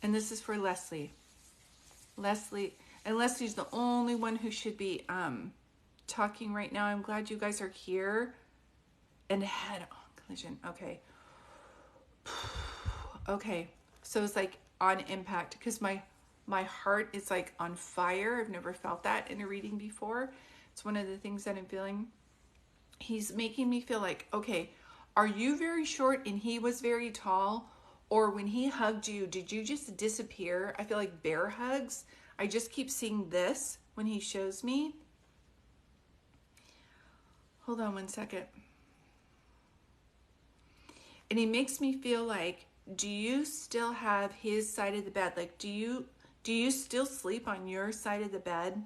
And this is for Leslie. And Leslie's the only one who should be talking right now. I'm glad you guys are here. And head-on collision. Okay. Okay. So it's like on impact, because my heart is like on fire. I've never felt that in a reading before. It's one of the things that I'm feeling. He's making me feel like, okay, Are you very short and he was very tall? Or when he hugged you, did you just disappear? I feel like bear hugs. I just keep seeing this when he shows me. Hold on one second. And he makes me feel like, do you still have his side of the bed? Like, do you still sleep on your side of the bed?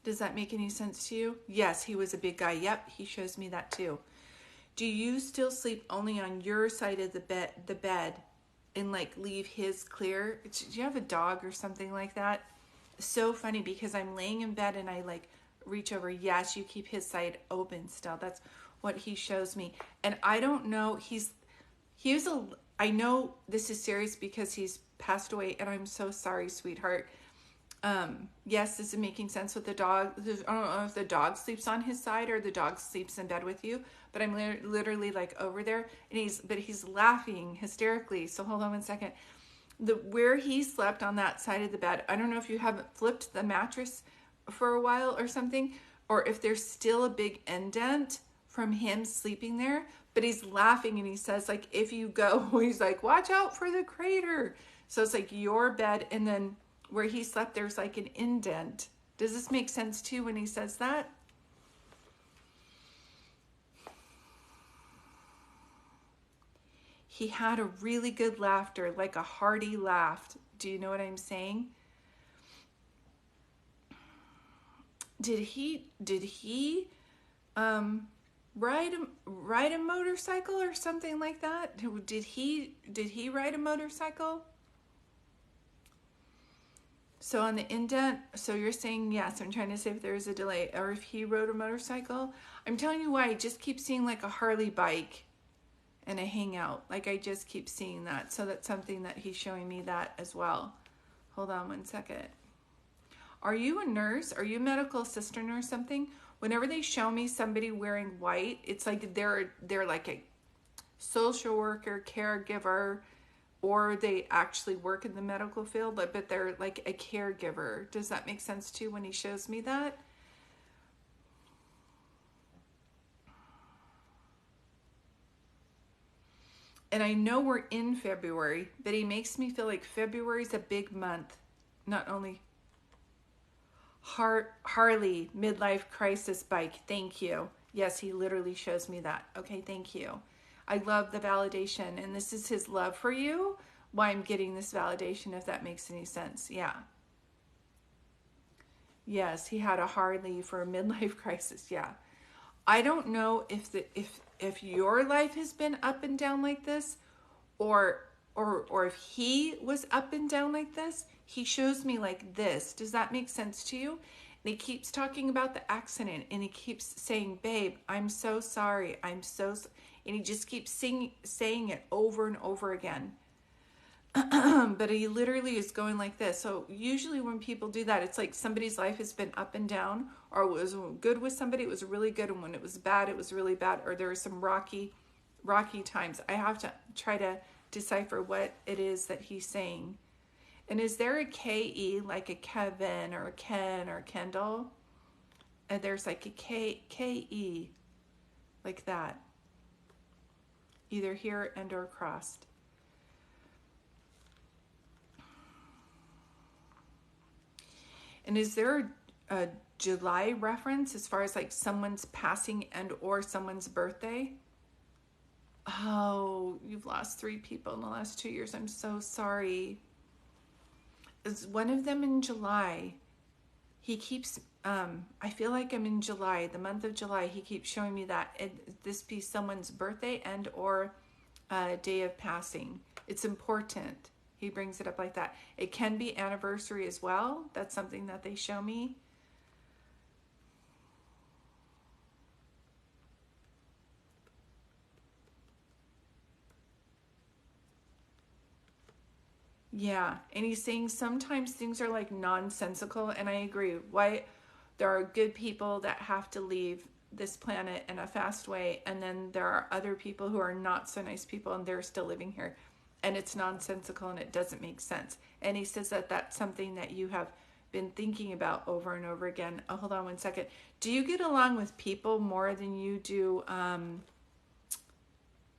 Does that make any sense to you? Yes, he was a big guy. Yep, he shows me that too. Do you still sleep only on your side of the bed and like leave his clear? Do you have a dog or something like that? So funny because I'm laying in bed and I like reach over. Yes, you keep his side open still. That's what he shows me. And I don't know, I know this is serious because he's passed away and I'm so sorry, sweetheart. Yes, this is making sense with the dog. I don't know if the dog sleeps on his side or the dog sleeps in bed with you, but I'm literally like over there and he's laughing hysterically. So hold on one second. Where he slept on that side of the bed, I don't know if you haven't flipped the mattress for a while or something, or if there's still a big indent from him sleeping there, but he's laughing and he says like, if you go, he's like, watch out for the crater. So it's like your bed and then where he slept, there's like an indent. Does this make sense too when he says that? He had a really good laughter, like a hearty laugh. Do you know what I'm saying? Did he ride a motorcycle or something like that? Did he ride a motorcycle? So on the indent, so you're saying yes. I'm trying to say if there's a delay or if he rode a motorcycle. I'm telling you why. I just keep seeing like a Harley bike and a hangout. Like I just keep seeing that. So that's something that he's showing me that as well. Hold on one second. Are you a nurse? Are you a medical assistant or something? Whenever they show me somebody wearing white, it's like they're like a social worker, caregiver, or they actually work in the medical field, but they're like a caregiver. Does that make sense too when he shows me that? And I know we're in February, but he makes me feel like February's a big month. Not only Harley midlife crisis bike. Thank you. Yes, he literally shows me that. Okay, thank you. I love the validation, and this is his love for you. Why I'm getting this validation, if that makes any sense. Yeah. Yes, he had a Harley for a midlife crisis. Yeah. I don't know if your life has been up and down like this, or if he was up and down like this. He shows me like this. Does that make sense to you? And he keeps talking about the accident and he keeps saying, babe, I'm so sorry. And he just keeps saying it over and over again. But he literally is going like this. So usually when people do that, it's like somebody's life has been up and down, or it was good with somebody, it was really good, and when it was bad, it was really bad, or there were some rocky times. I have to try to decipher what it is that he's saying. And is there a K-E, like a Kevin or a Ken or Kendall? And there's like a K-E, like that. Either here and or crossed. And is there a July reference as far as like someone's passing and or someone's birthday? Oh, you've lost 3 people in the last 2 years. I'm so sorry. Is one of them in July? He keeps, I feel like I'm in July, the month of July. He keeps showing me that this be someone's birthday and or day of passing. It's important. He brings it up like that. It can be anniversary as well. That's something that they show me. Yeah, and he's saying sometimes things are like nonsensical, and I agree. Why there are good people that have to leave this planet in a fast way, and then there are other people who are not so nice people and they're still living here, and it's nonsensical and it doesn't make sense. And he says that that's something that you have been thinking about over and over again. Oh, hold on one second. Do you get along with people more than you do?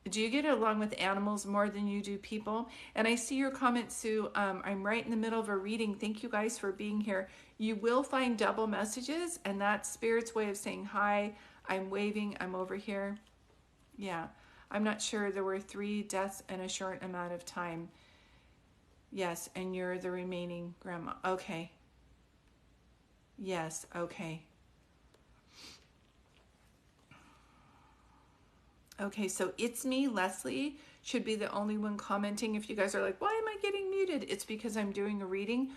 Do you get along with animals more than you do people? And I see your comment, Sue. I'm right in the middle of a reading. Thank you guys for being here. You will find double messages, and that's Spirit's way of saying hi. I'm waving. I'm over here. Yeah. I'm not sure. There were 3 deaths in a short amount of time. Yes, and you're the remaining grandma. Okay. Yes, okay. Okay, so it's me, Leslie, should be the only one commenting. If you guys are like, why am I getting muted? It's because I'm doing a reading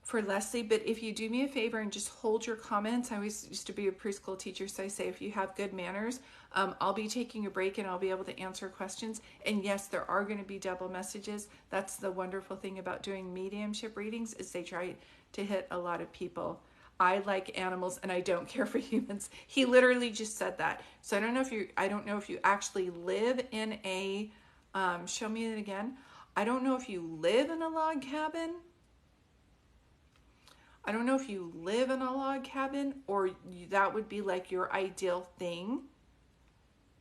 for Leslie. But if you do me a favor and just hold your comments, I always used to be a preschool teacher, so I say if you have good manners, I'll be taking a break and I'll be able to answer questions. And yes, there are going to be double messages. That's the wonderful thing about doing mediumship readings, is they try to hit a lot of people. I like animals and I don't care for humans. He literally just said that. So I don't know if you actually live in a, show me it again. I don't know if you live in a log cabin. I don't know if you live in a log cabin or that would be like your ideal thing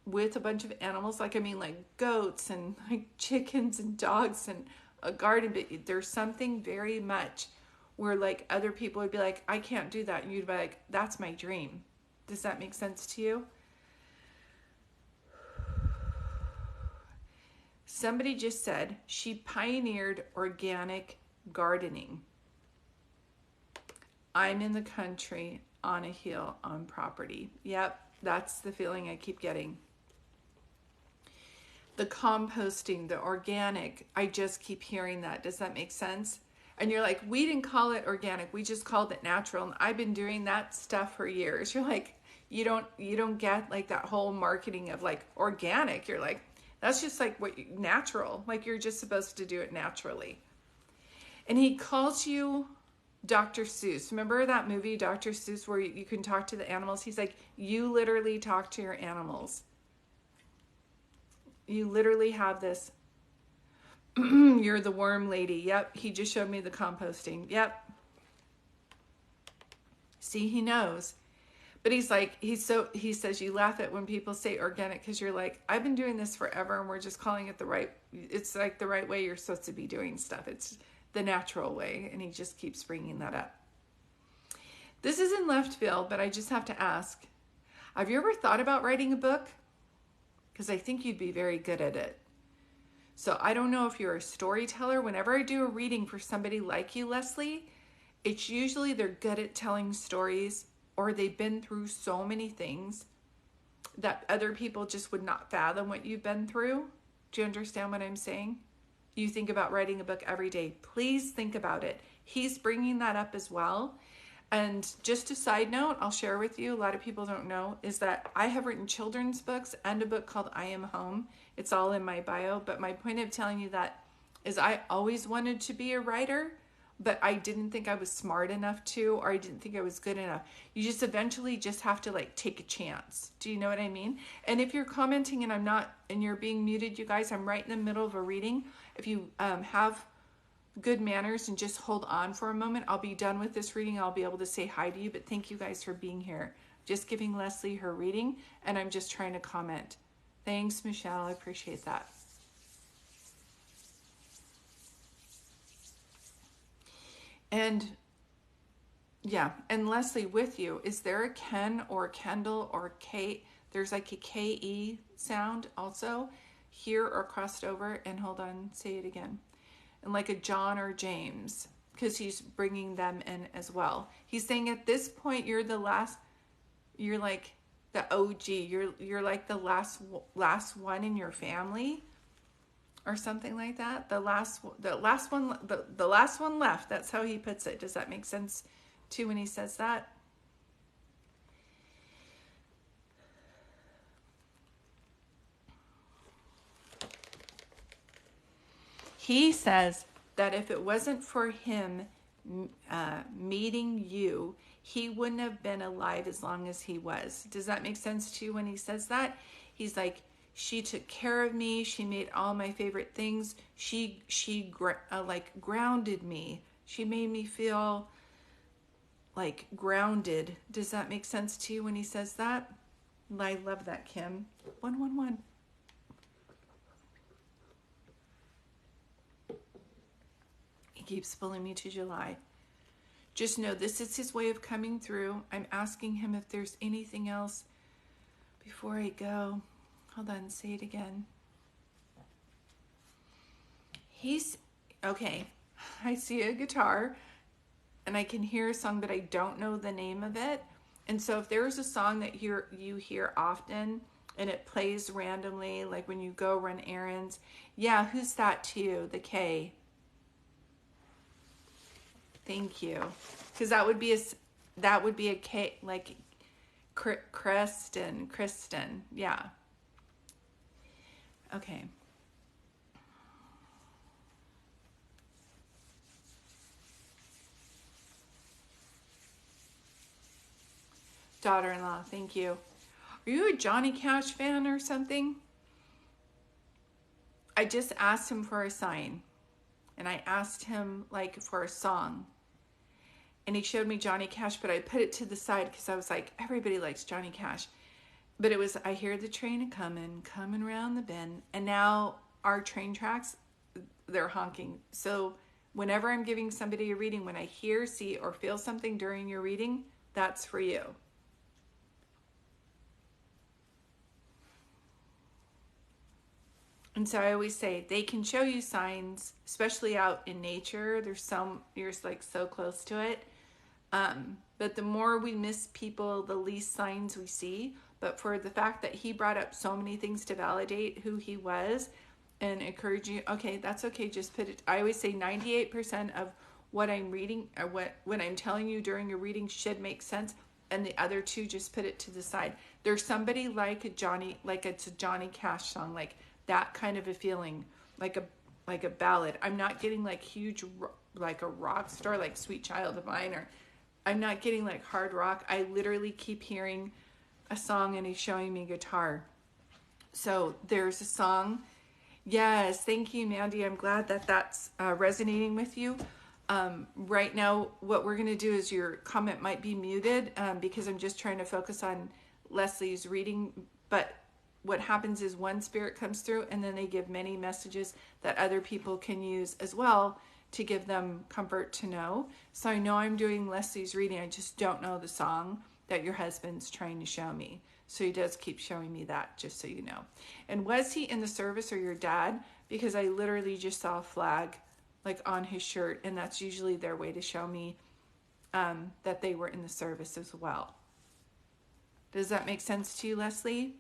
with a bunch of animals. Like, I mean, like goats and like chickens and dogs and a garden, but there's something very much where like other people would be like, I can't do that. And you'd be like, that's my dream. Does that make sense to you? Somebody just said she pioneered organic gardening. I'm in the country on a hill on property. Yep, that's the feeling I keep getting. The composting, the organic, I just keep hearing that. Does that make sense? And you're like, we didn't call it organic, we just called it natural. And I've been doing that stuff for years. You're like, you don't get like that whole marketing of like organic. You're like, that's just like natural. Like you're just supposed to do it naturally. And he calls you Dr. Seuss. Remember that movie, Dr. Seuss, where you can talk to the animals? He's like, you literally talk to your animals. You literally have this. You're the worm lady. Yep, he just showed me the composting. Yep. See, he knows. But he's like, he says you laugh at when people say organic because you're like, I've been doing this forever and we're just calling it it's like the right way you're supposed to be doing stuff. It's the natural way. And he just keeps bringing that up. This is in left field, but I just have to ask, have you ever thought about writing a book? Because I think you'd be very good at it. So I don't know if you're a storyteller. Whenever I do a reading for somebody like you, Leslie, it's usually they're good at telling stories or they've been through so many things that other people just would not fathom what you've been through. Do you understand what I'm saying? You think about writing a book every day. Please think about it. He's bringing that up as well. And just a side note, I'll share with you, a lot of people don't know, is that I have written children's books and a book called I Am Home. It's all in my bio. But my point of telling you that is I always wanted to be a writer, but I didn't think I was smart enough to, or I didn't think I was good enough. You just eventually just have to like take a chance. Do you know what I mean? And if you're commenting and I'm not, and you're being muted, you guys, I'm right in the middle of a reading. If you have good manners and just hold on for a moment, I'll be done with this reading. I'll be able to say hi to you, but thank you guys for being here. Just giving Leslie her reading, and I'm just trying to comment. Thanks, Michelle. I appreciate that. And yeah, and Leslie, with you, is there a Ken or Kendall or Kate? There's like a K-E sound also here or crossed over. And hold on, say it again. And like a John or James, because he's bringing them in as well. He's saying at this point, you're the last, you're like the OG. You're like the last one in your family or something like that. The last one left. That's how he puts it. Does that make sense too when he says that? He says that if it wasn't for him meeting you, he wouldn't have been alive as long as he was. Does that make sense to you when he says that? He's like, she took care of me. She made all my favorite things. She like grounded me. She made me feel like grounded. Does that make sense to you when he says that? I love that, Kim. 111. He keeps pulling me to July. Just know this is his way of coming through. I'm asking him if there's anything else before I go. Hold on, say it again. He's, okay, I see a guitar and I can hear a song, but I don't know the name of it. And so if there's a song that you hear often and it plays randomly, like when you go run errands, yeah, who's that to you? The K. Thank you. Because that would be a K, like Kristen. Yeah. Okay. Daughter-in-law, thank you. Are you a Johnny Cash fan or something? I just asked him for a sign. And I asked him like for a song. And he showed me Johnny Cash, but I put it to the side because I was like, everybody likes Johnny Cash. But it was, I hear the train coming around the bend. And now our train tracks, they're honking. So whenever I'm giving somebody a reading, when I hear, see, or feel something during your reading, that's for you. And so I always say they can show you signs, especially out in nature. There's some, you're like so close to it. But the more we miss people, the least signs we see. But for the fact that he brought up so many things to validate who he was and encourage you, okay, that's okay. Just put it. I always say 98% of what I'm reading or what I'm telling you during a reading should make sense. And the other two, just put it to the side. There's somebody like it's a Johnny Cash song, like that kind of a feeling, like a ballad. I'm not getting like huge, like a rock star, like Sweet Child of Mine, or I'm not getting like hard rock. I literally keep hearing a song and he's showing me guitar. So there's a song. Yes, thank you, Mandy. I'm glad that that's resonating with you. Right now, what we're going to do is your comment might be muted because I'm just trying to focus on Leslie's reading. But what happens is one spirit comes through and then they give many messages that other people can use as well to give them comfort to know. So I know I'm doing Leslie's reading. I just don't know the song that your husband's trying to show me. So he does keep showing me that, just so you know. And was he in the service or your dad? Because I literally just saw a flag like on his shirt, and that's usually their way to show me that they were in the service as well. Does that make sense to you, Leslie?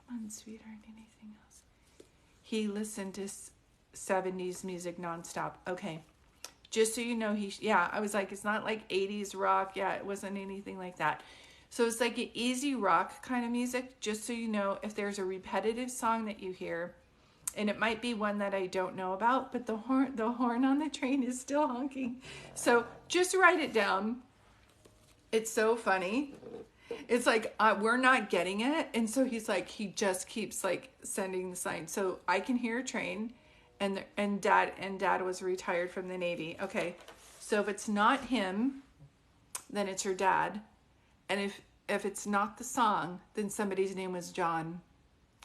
Come on, sweetheart, anything else? He listened to 70s music nonstop. Okay. Just so you know, I was like, it's not like 80s rock. Yeah, it wasn't anything like that. So it's like an easy rock kind of music, just so you know, if there's a repetitive song that you hear, and it might be one that I don't know about, but the horn on the train is still honking. So just write it down. It's so funny. It's like, we're not getting it. And so he's like, he just keeps like sending the sign. So I can hear a train. And dad was retired from the Navy. Okay, so if it's not him, then it's your dad. And if it's not the song, then somebody's name was John.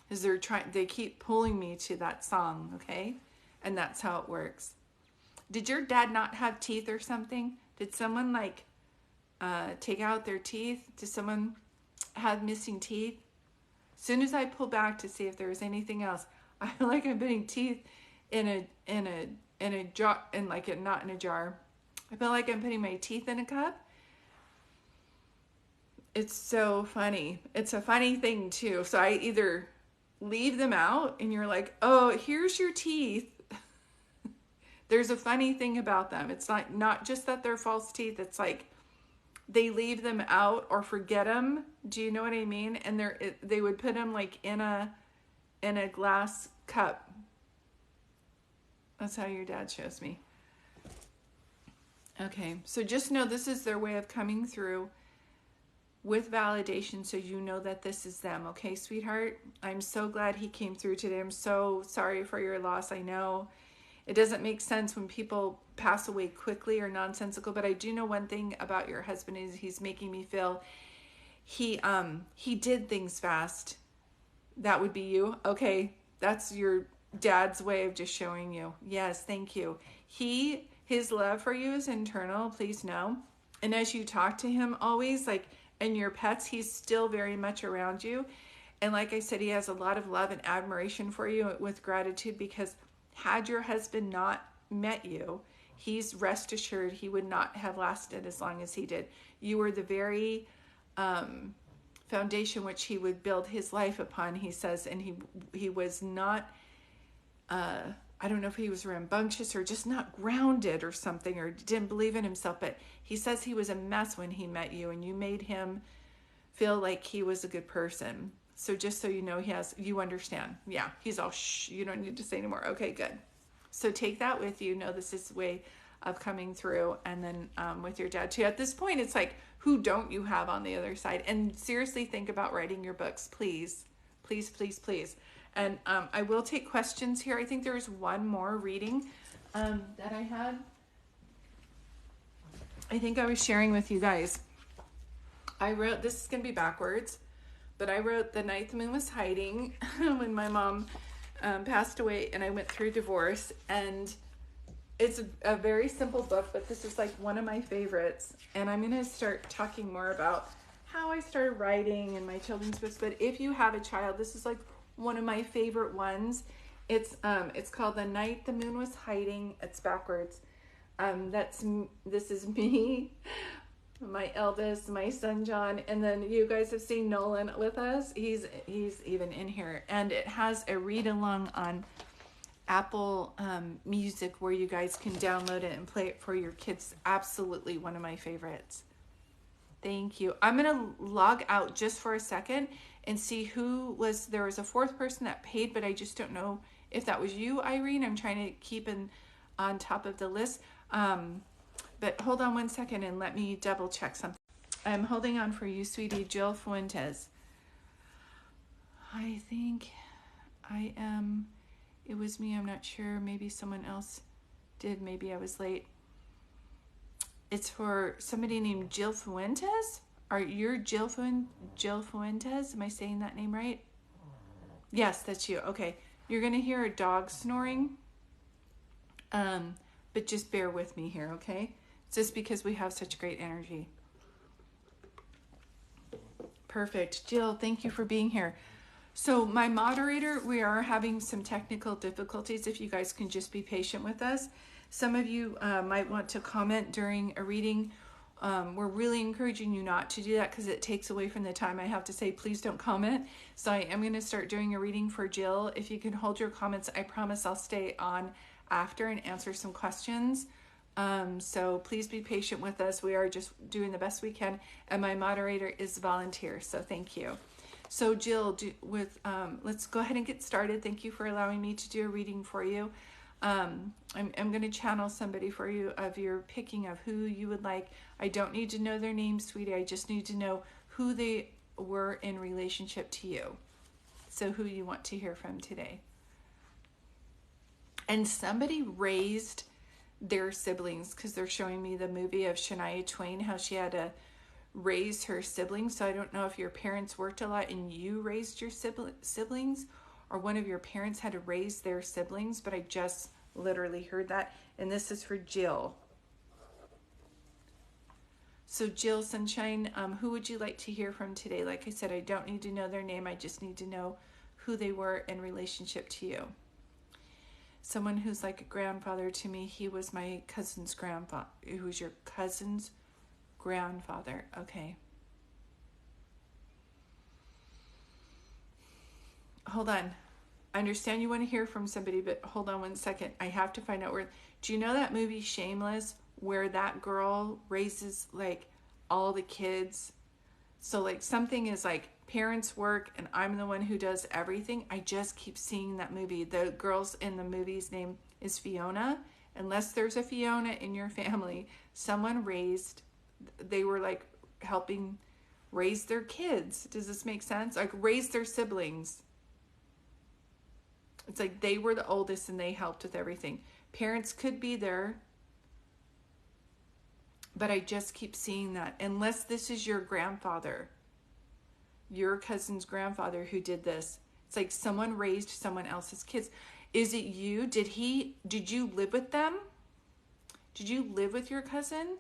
Because they keep pulling me to that song, okay? And that's how it works. Did your dad not have teeth or something? Did someone like take out their teeth? Did someone have missing teeth? As soon as I pull back to see if there was anything else, I feel like I'm putting teeth in a jar, not in a jar. I feel like I'm putting my teeth in a cup. It's so funny. It's a funny thing too. So I either leave them out and you're like, oh, here's your teeth. There's a funny thing about them. It's not just that they're false teeth. It's like they leave them out or forget them. Do you know what I mean? And they would put them like in a glass cup. That's how your dad shows me. Okay, so just know this is their way of coming through. with validation so you know that this is them. Okay, sweetheart? I'm so glad he came through today. I'm so sorry for your loss. I know it doesn't make sense when people pass away quickly or nonsensical, but I do know one thing about your husband is he's making me feel he did things fast. That would be you. Okay, that's your dad's way of just showing you. Yes, thank you. His love for you is internal, please know. And as you talk to him always, like, and your pets, he's still very much around you. And like I said, he has a lot of love and admiration for you with gratitude, because had your husband not met you, he's rest assured he would not have lasted as long as he did. You were the very foundation which he would build his life upon, he says. And he was not, I don't know if he was rambunctious or just not grounded or something, or didn't believe in himself, but he says he was a mess when he met you, and you made him feel like he was a good person. So just so you know, you understand. Yeah, he's all shh, you don't need to say anymore. Okay, good. So take that with you. Know this is the way of coming through. And then with your dad too. At this point, it's like, who don't you have on the other side? And seriously, think about writing your books, please. Please, please, please. And I will take questions here. I think there's one more reading that I had. I think I was sharing with you guys. I wrote, this is going to be backwards, but I wrote The Night the Moon Was Hiding when my mom passed away and I went through divorce. And it's a very simple book, but this is like one of my favorites. And I'm going to start talking more about how I started writing and my children's books. But if you have a child, this is like one of my favorite ones. It's called The Night the Moon Was Hiding. It's backwards. This is me, my eldest, my son John, and then you guys have seen Nolan with us. He's even in here, and it has a read along on Apple Music where you guys can download it and play it for your kids. Absolutely one of my favorites. Thank you. I'm gonna log out just for a second and see there was a fourth person that paid, but I just don't know if that was you, Irene. I'm trying to keep on top of the list. But hold on one second and let me double check something. I'm holding on for you, sweetie. Jill Fuentes. I think I am. It was me. I'm not sure. Maybe someone else did. Maybe I was late. It's for somebody named Jill Fuentes. You're Jill Fuentes? Am I saying that name right? Yes, that's you. Okay. You're going to hear a dog snoring. But just bear with me here, okay? It's just because we have such great energy. Perfect. Jill, thank you for being here. So my moderator, we are having some technical difficulties. If you guys can just be patient with us. Some of you might want to comment during a reading. We're really encouraging you not to do that because it takes away from the time I have to say, please don't comment. So I am going to start doing a reading for Jill. If you can hold your comments, I promise I'll stay on after and answer some questions. So please be patient with us. We are just doing the best we can. And my moderator is volunteer. So thank you. So Jill, let's go ahead and get started. Thank you for allowing me to do a reading for you. I'm going to channel somebody for you of your picking of who you would like. I don't need to know their name, sweetie. I just need to know who they were in relationship to you. So who you want to hear from today. And somebody raised their siblings, because they're showing me the movie of Shania Twain, how she had to raise her siblings. So I don't know if your parents worked a lot and you raised your siblings, or one of your parents had to raise their siblings, but I just literally heard that. And this is for Jill. So Jill Sunshine, who would you like to hear from today? Like I said, I don't need to know their name. I just need to know who they were in relationship to you. Someone who's like a grandfather to me. He was my cousin's grandfather. Who's your cousin's grandfather? Okay. Hold on. I understand you want to hear from somebody, but hold on one second. I have to find out where. Do you know that movie Shameless, where that girl raises like all the kids? So like something is like parents work and I'm the one who does everything. I just keep seeing that movie. The girl's in the movie's name is Fiona. Unless there's a Fiona in your family, someone they were like helping raised their kids. Does this make sense? Like raised their siblings. It's like they were the oldest and they helped with everything. Parents could be there, but I just keep seeing that. Unless this is your grandfather, your cousin's grandfather who did this. It's like someone raised someone else's kids. Is it you? Did you live with them? Did you live with your cousin?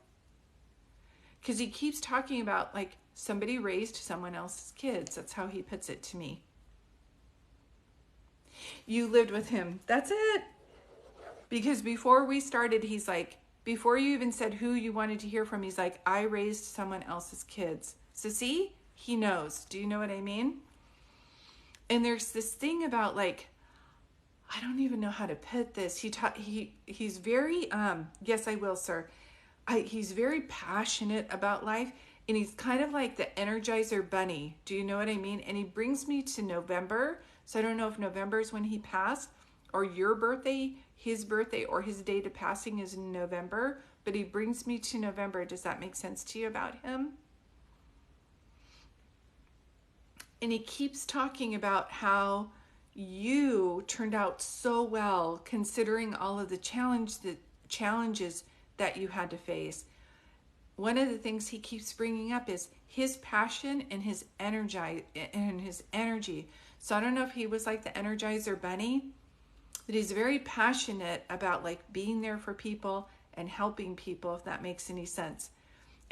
Because he keeps talking about like somebody raised someone else's kids. That's how he puts it to me. You lived with him. That's it. Because before we started, he's like, before you even said who you wanted to hear from, he's like, I raised someone else's kids. So see, he knows. Do you know what I mean? And there's this thing about like, I don't even know how to put this. He's very, yes, I will, sir. He's very passionate about life, and he's kind of like the Energizer Bunny. Do you know what I mean? And he brings me to November. So I don't know if November is when he passed, or your birthday, his birthday, or his date of passing is in November. But he brings me to November. Does that make sense to you about him? And he keeps talking about how you turned out so well considering all of the challenges that you had to face. One of the things he keeps bringing up is his passion and his energy. So I don't know if he was like the Energizer Bunny, but he's very passionate about like being there for people and helping people, if that makes any sense.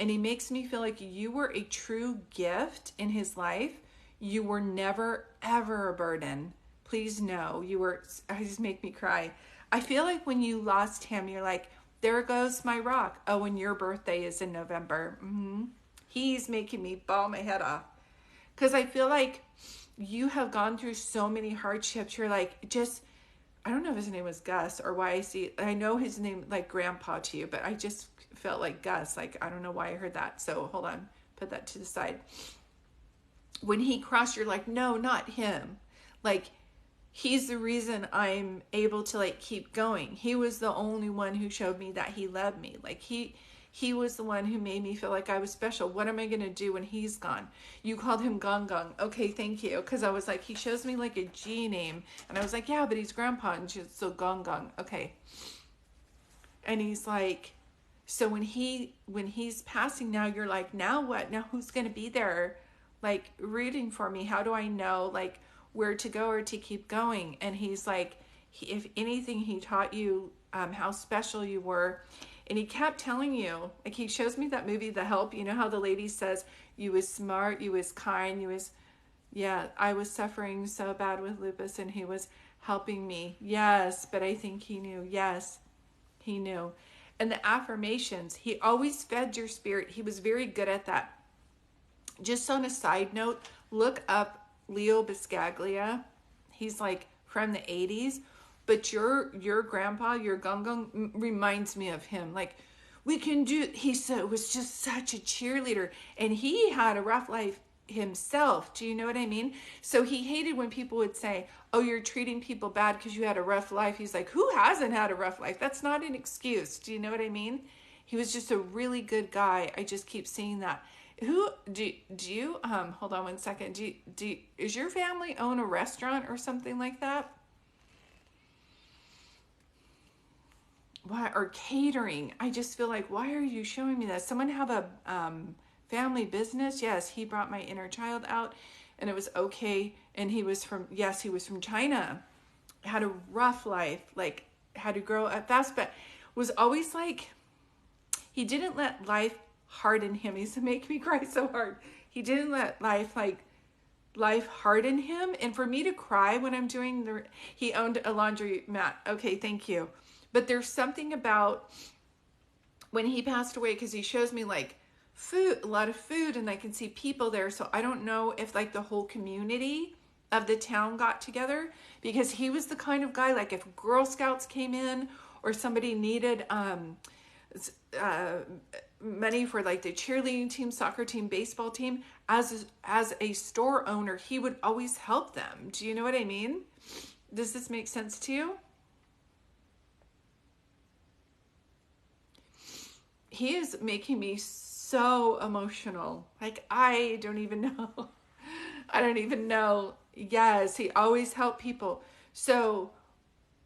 And he makes me feel like you were a true gift in his life. You were never, ever a burden. Please know. I just make me cry. I feel like when you lost him, you're like, there goes my rock. Oh, and your birthday is in November. He's making me bawl my head off. Because I feel like you have gone through so many hardships. You're like, I don't know if his name was Gus or why I know his name like grandpa to you, but I just felt like Gus. Like, I don't know why I heard that. So hold on, put that to the side. When he crossed, you're like, no, not him. Like, he's the reason I'm able to like keep going. He was the only one who showed me that he loved me. Like he was the one who made me feel like I was special. What am I going to do when he's gone? You called him Gong Gong. Okay, thank you. Because I was like, he shows me like a G name. And I was like, yeah, but he's grandpa. And she's so Gong Gong. Okay. And he's like, so when he's passing now, you're like, now what? Now who's going to be there like rooting for me? How do I know like where to go or to keep going? And he's like, if anything, he taught you how special you were. And he kept telling you, like he shows me that movie, The Help. You know how the lady says, you was smart, you was kind, I was suffering so bad with lupus and he was helping me. Yes, but I think he knew. Yes, he knew. And the affirmations, he always fed your spirit. He was very good at that. Just on a side note, look up Leo Biscaglia. He's like from the 80s. But your grandpa, your Gong Gong, reminds me of him. Like, we can do, he said, was just such a cheerleader. And he had a rough life himself. Do you know what I mean? So he hated when people would say, oh, you're treating people bad because you had a rough life. He's like, who hasn't had a rough life? That's not an excuse. Do you know what I mean? He was just a really good guy. I just keep seeing that. Who do you hold on one second. Is your family own a restaurant or something like that? Why, or catering? I just feel like, why are you showing me that? Someone have a family business? Yes, he brought my inner child out and it was okay. And he was from China. Had a rough life, like had to grow up fast, but was always like, he didn't let life harden him. He used to make me cry so hard. He didn't let life harden him. And for me to cry when I'm doing he owned a laundry mat. Okay, thank you. But there's something about when he passed away, because he shows me like food, a lot of food, and I can see people there. So I don't know if like the whole community of the town got together, because he was the kind of guy, like if Girl Scouts came in or somebody needed money for like the cheerleading team, soccer team, baseball team, as a store owner, he would always help them. Do you know what I mean? Does this make sense to you? He is making me so emotional. Like, I don't even know. I don't even know. Yes, he always helped people. So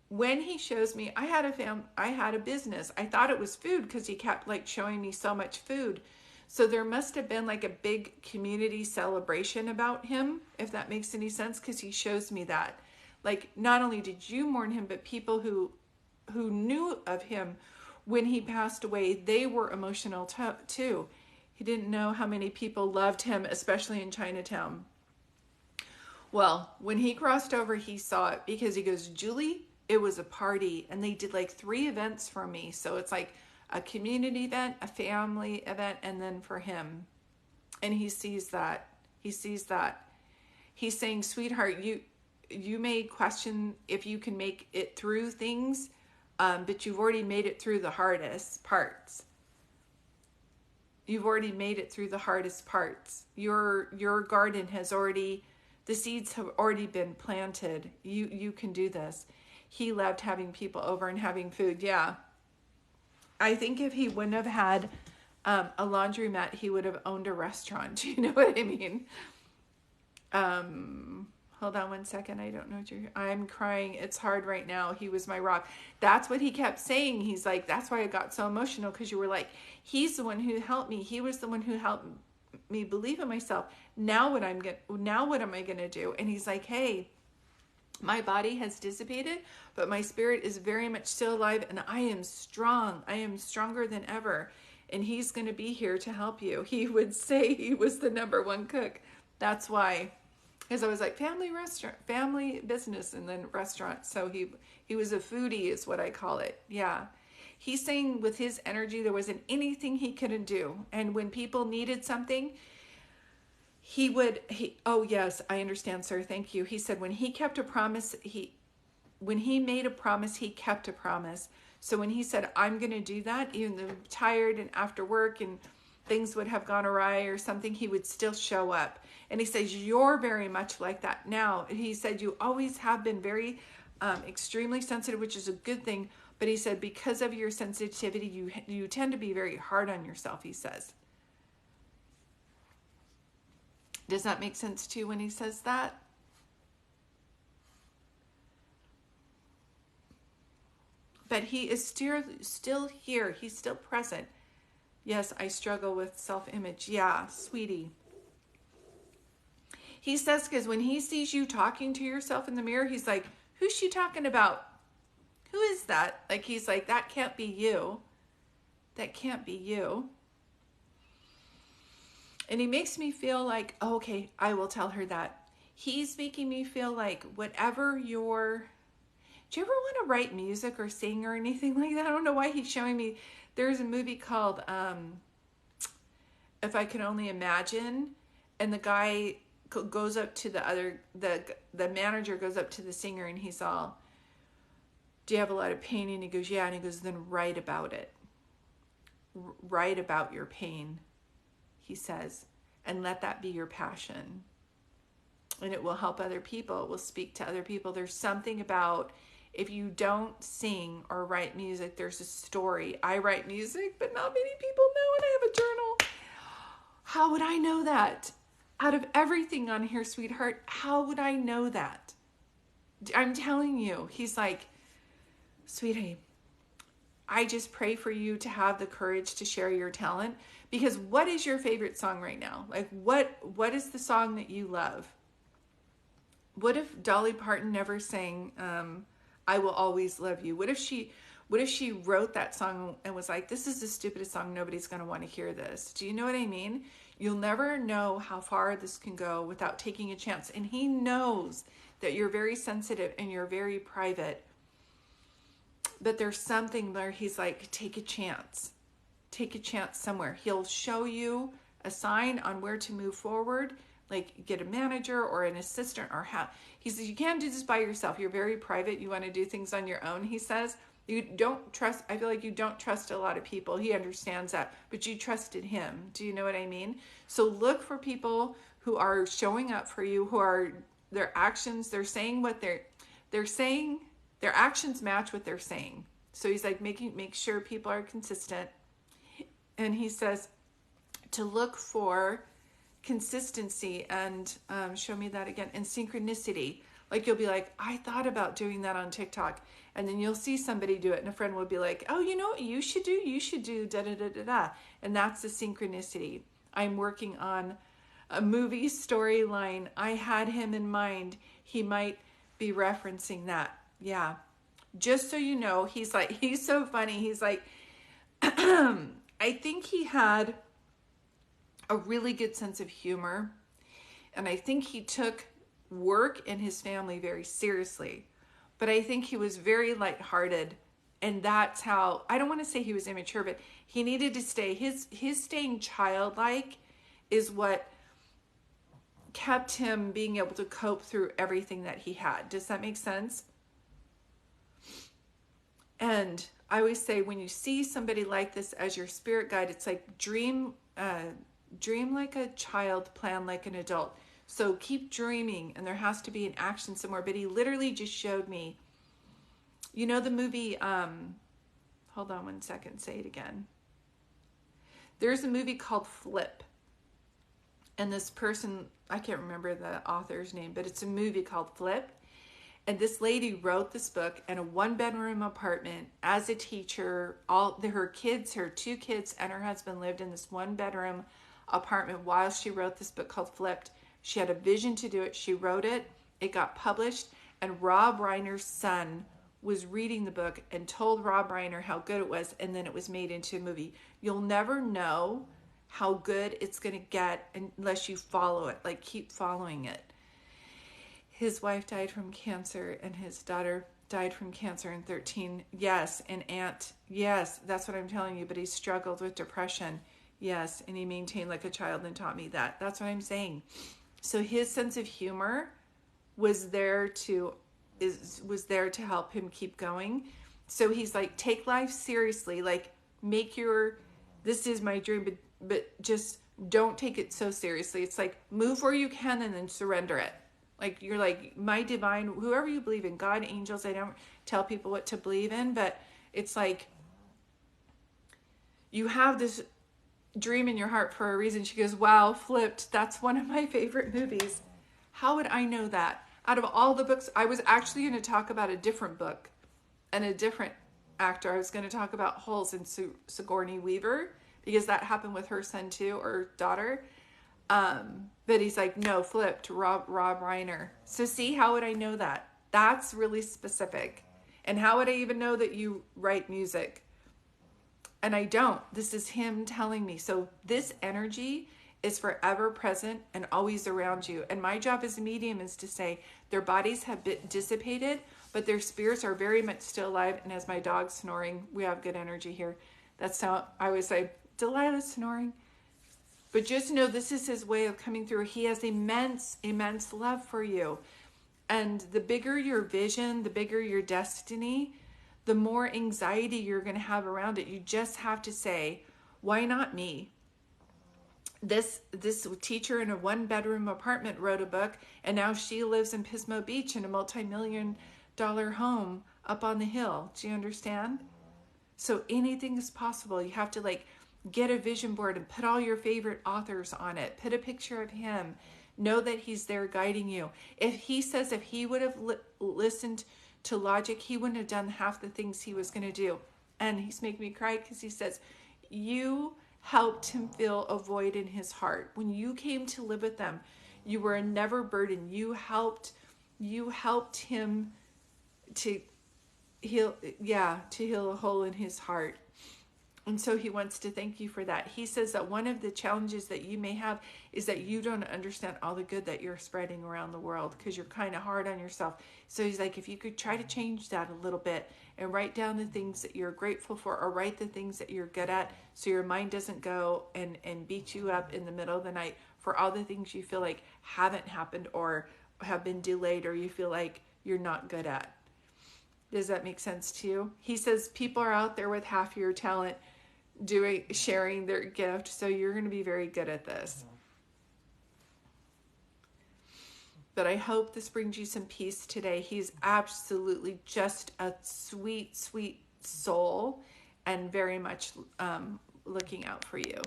when he shows me, I had a business. I thought it was food because he kept like showing me so much food. So there must have been like a big community celebration about him, if that makes any sense, because he shows me that. Like, not only did you mourn him, but people who knew of him when he passed away, they were emotional too. He didn't know how many people loved him, especially in Chinatown. Well, when he crossed over, he saw it because he goes, Julie, it was a party and they did like 3 events for me. So it's like a community event, a family event, and then for him. And he sees that. He sees that. He's saying, sweetheart, you may question if you can make it through things, but you've already made it through the hardest parts. You've already made it through the hardest parts. Your garden has already, the seeds have already been planted. You can do this. He loved having people over and having food. Yeah. I think if he wouldn't have had a laundromat, he would have owned a restaurant. Do you know what I mean? Hold on one second. I don't know what I'm crying. It's hard right now. He was my rock. That's what he kept saying. He's like, that's why I got so emotional, because you were like, he's the one who helped me. He was the one who helped me believe in myself. Now what am I going to do? And he's like, hey, my body has dissipated, but my spirit is very much still alive, and I am strong. I am stronger than ever. And he's going to be here to help you. He would say he was the #1 cook. That's why. Because I was like, family restaurant, family business, and then restaurant. So he was a foodie is what I call it. Yeah. He's saying with his energy, there wasn't anything he couldn't do. And when people needed something, oh yes, I understand, sir. Thank you. He said when he kept a promise, when he made a promise, he kept a promise. So when he said, I'm going to do that, even though I'm tired and after work and things would have gone awry or something, he would still show up. And he says, you're very much like that now. He said, you always have been very extremely sensitive, which is a good thing. But he said, because of your sensitivity, you tend to be very hard on yourself, he says. Does that make sense to you when he says that? But he is still here. He's still present. Yes, I struggle with self-image. Yeah, sweetie. He says, because when he sees you talking to yourself in the mirror, he's like, who's she talking about? Who is that? Like, he's like, that can't be you. That can't be you. And he makes me feel like, oh, okay, I will tell her that. He's making me feel like whatever do you ever want to write music or sing or anything like that? I don't know why he's showing me. There's a movie called If I Could Only Imagine, and the guy goes up to the manager goes up to the singer and he's all, do you have a lot of pain? And he goes, yeah. And he goes, then write about it. Write about your pain, he says, and let that be your passion. And it will help other people. It will speak to other people. There's something about, if you don't sing or write music, there's a story. I write music, but not many people know, and I have a journal. How would I know that? Out of everything on here, sweetheart, how would I know that? I'm telling you, he's like, sweetie, I just pray for you to have the courage to share your talent, because what is your favorite song right now? Like, what is the song that you love? What if Dolly Parton never sang I Will Always Love You? What if she wrote that song and was like, this is the stupidest song, nobody's going to want to hear this? Do you know what I mean? You'll never know how far this can go without taking a chance. And he knows that you're very sensitive and you're very private. But there's something there. He's like, take a chance. Take a chance somewhere. He'll show you a sign on where to move forward, like get a manager or an assistant or how. He says, you can't do this by yourself. You're very private. You want to do things on your own, he says. You don't trust, I feel like you don't trust a lot of people. He understands that, but you trusted him. Do you know what I mean? So look for people who are showing up for you, who are, their actions, they're saying what they're saying, their actions match what they're saying. So he's like, make sure people are consistent. And he says, to look for consistency and show me that again, and synchronicity. Like you'll be like, I thought about doing that on TikTok, and then you'll see somebody do it, and a friend will be like, oh, you know what you should do? You should do da da da da da. And that's the synchronicity. I'm working on a movie storyline. I had him in mind. He might be referencing that. Yeah. Just so you know, he's so funny. He's like, I think he had a really good sense of humor. And I think he took work and his family very seriously. But I think he was very lighthearted. And that's how, I don't want to say he was immature, but he needed to stay. His staying childlike is what kept him being able to cope through everything that he had. Does that make sense? And I always say, when you see somebody like this as your spirit guide, it's like dream like a child, plan like an adult. So keep dreaming, and there has to be an action somewhere. But he literally just showed me, you know, the movie, hold on one second, say it again. There's a movie called Flip. And this person, I can't remember the author's name, but it's a movie called Flip. And this lady wrote this book in a 1-bedroom apartment as a teacher. Her kids, her 2 kids and her husband lived in this 1-bedroom apartment while she wrote this book called Flipped. She had a vision to do it. She wrote it. It got published. And Rob Reiner's son was reading the book and told Rob Reiner how good it was. And then it was made into a movie. You'll never know how good it's going to get unless you follow it. Like, keep following it. His wife died from cancer, and his daughter died from cancer in 13. Yes, an aunt. Yes, that's what I'm telling you. But he struggled with depression. Yes, and he maintained like a child and taught me that. That's what I'm saying. So his sense of humor was there to help him keep going. So he's like, take life seriously. Like, this is my dream, but just don't take it so seriously. It's like, move where you can and then surrender it. Like, you're like, my divine, whoever you believe in, God, angels, I don't tell people what to believe in, but it's like, you have this dream in your heart for a reason. She goes, wow, Flipped, that's one of my favorite movies. How would I know that? Out of all the books, I was actually going to talk about a different book and a different actor. I was going to talk about Holes and Sigourney Weaver, because that happened with her son too, or daughter. But he's like, no, Flipped, Rob Reiner. So see, how would I know that? That's really specific. And how would I even know that you write music? And I don't. This is him telling me. So this energy is forever present and always around you. And my job as a medium is to say their bodies have been dissipated, but their spirits are very much still alive. And as my dog's snoring, we have good energy here. That's how I always say, Delilah's snoring. But just know this is his way of coming through. He has immense, immense love for you. And the bigger your vision, the bigger your destiny, the more anxiety you're going to have around it. You just have to say, why not me? This teacher in a 1-bedroom apartment wrote a book, and now she lives in Pismo Beach in a multi-million-dollar home up on the hill. Do you understand? So anything is possible. You have to get a vision board and put all your favorite authors on it. Put a picture of him. Know that he's there guiding you. If he would have listened to logic, he wouldn't have done half the things he was going to do. And he's making me cry because he says, you helped him feel a void in his heart. When you came to live with them, you were a never burden. You helped him to heal a hole in his heart. And so he wants to thank you for that. He says that one of the challenges that you may have is that you don't understand all the good that you're spreading around the world because you're kind of hard on yourself. So he's like, if you could try to change that a little bit and write down the things that you're grateful for, or write the things that you're good at, so your mind doesn't go and beat you up in the middle of the night for all the things you feel like haven't happened or have been delayed, or you feel like you're not good at. Does that make sense to you? He says people are out there with half your talent sharing their gift, so you're going to be very good at this. But I hope this brings you some peace today. He's absolutely just a sweet, sweet soul, and very much looking out for you.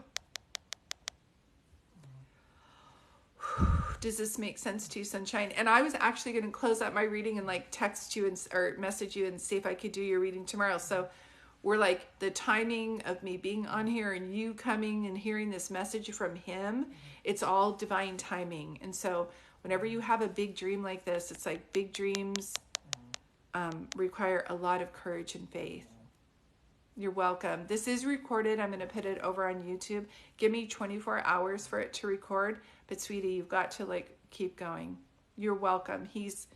Does this make sense to you, Sunshine? And I was actually going to close out my reading and like text you and or message you and see if I could do your reading tomorrow. So we're like the timing of me being on here and you coming and hearing this message from him, it's all divine timing. And so whenever you have a big dream like this, it's like big dreams require a lot of courage and faith. You're welcome. This is recorded. I'm going to put it over on YouTube. Give me 24 hours for it to record. But sweetie, you've got to like keep going. You're welcome. He's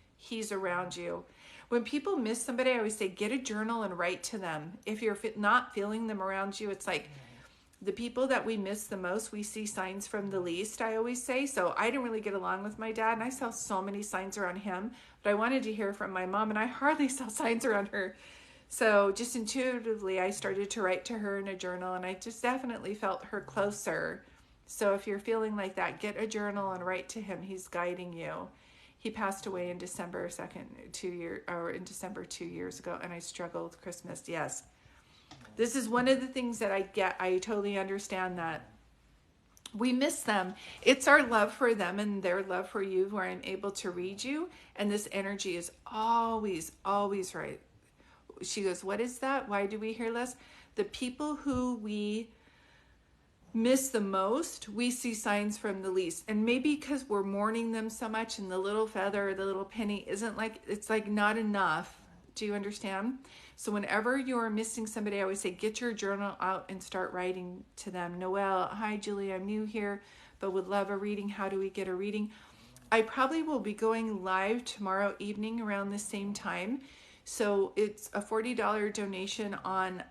around you. When people miss somebody, I always say, get a journal and write to them. If you're not feeling them around you, it's like the people that we miss the most, we see signs from the least, I always say. So I didn't really get along with my dad, and I saw so many signs around him. But I wanted to hear from my mom, and I hardly saw signs around her. So just intuitively, I started to write to her in a journal, and I just definitely felt her closer. So if you're feeling like that, get a journal and write to him. He's guiding you. He passed away in December 2 years ago, and I struggle with Christmas. Yes. This is one of the things that I get. I totally understand that. We miss them. It's our love for them and their love for you where I'm able to read you, and this energy is always, always right. She goes, what is that? Why do we hear less? The people who we miss the most, we see signs from the least. And maybe because we're mourning them so much and the little feather or the little penny isn't like, it's like not enough. Do you understand? So whenever you're missing somebody, I always say, get your journal out and start writing to them. Noelle, hi Julie, I'm new here, but would love a reading. How do we get a reading? I probably will be going live tomorrow evening around the same time. So it's a $40 donation on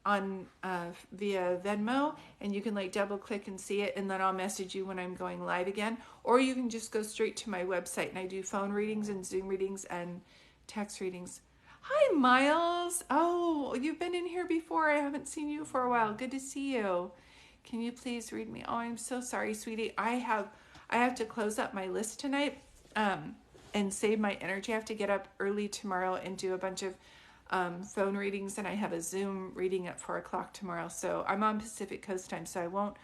via Venmo, and you can like double click and see it, and then I'll message you when I'm going live again. Or you can just go straight to my website, and I do phone readings and Zoom readings and text readings. Hi Miles. Oh, you've been in here before. I haven't seen you for a while. Good to see you. Can you please read me? Oh, I'm so sorry, sweetie. I have to close up my list tonight. And save my energy. I have to get up early tomorrow and do a bunch of phone readings, and I have a Zoom reading at 4 o'clock tomorrow. So I'm on Pacific Coast time, so I won't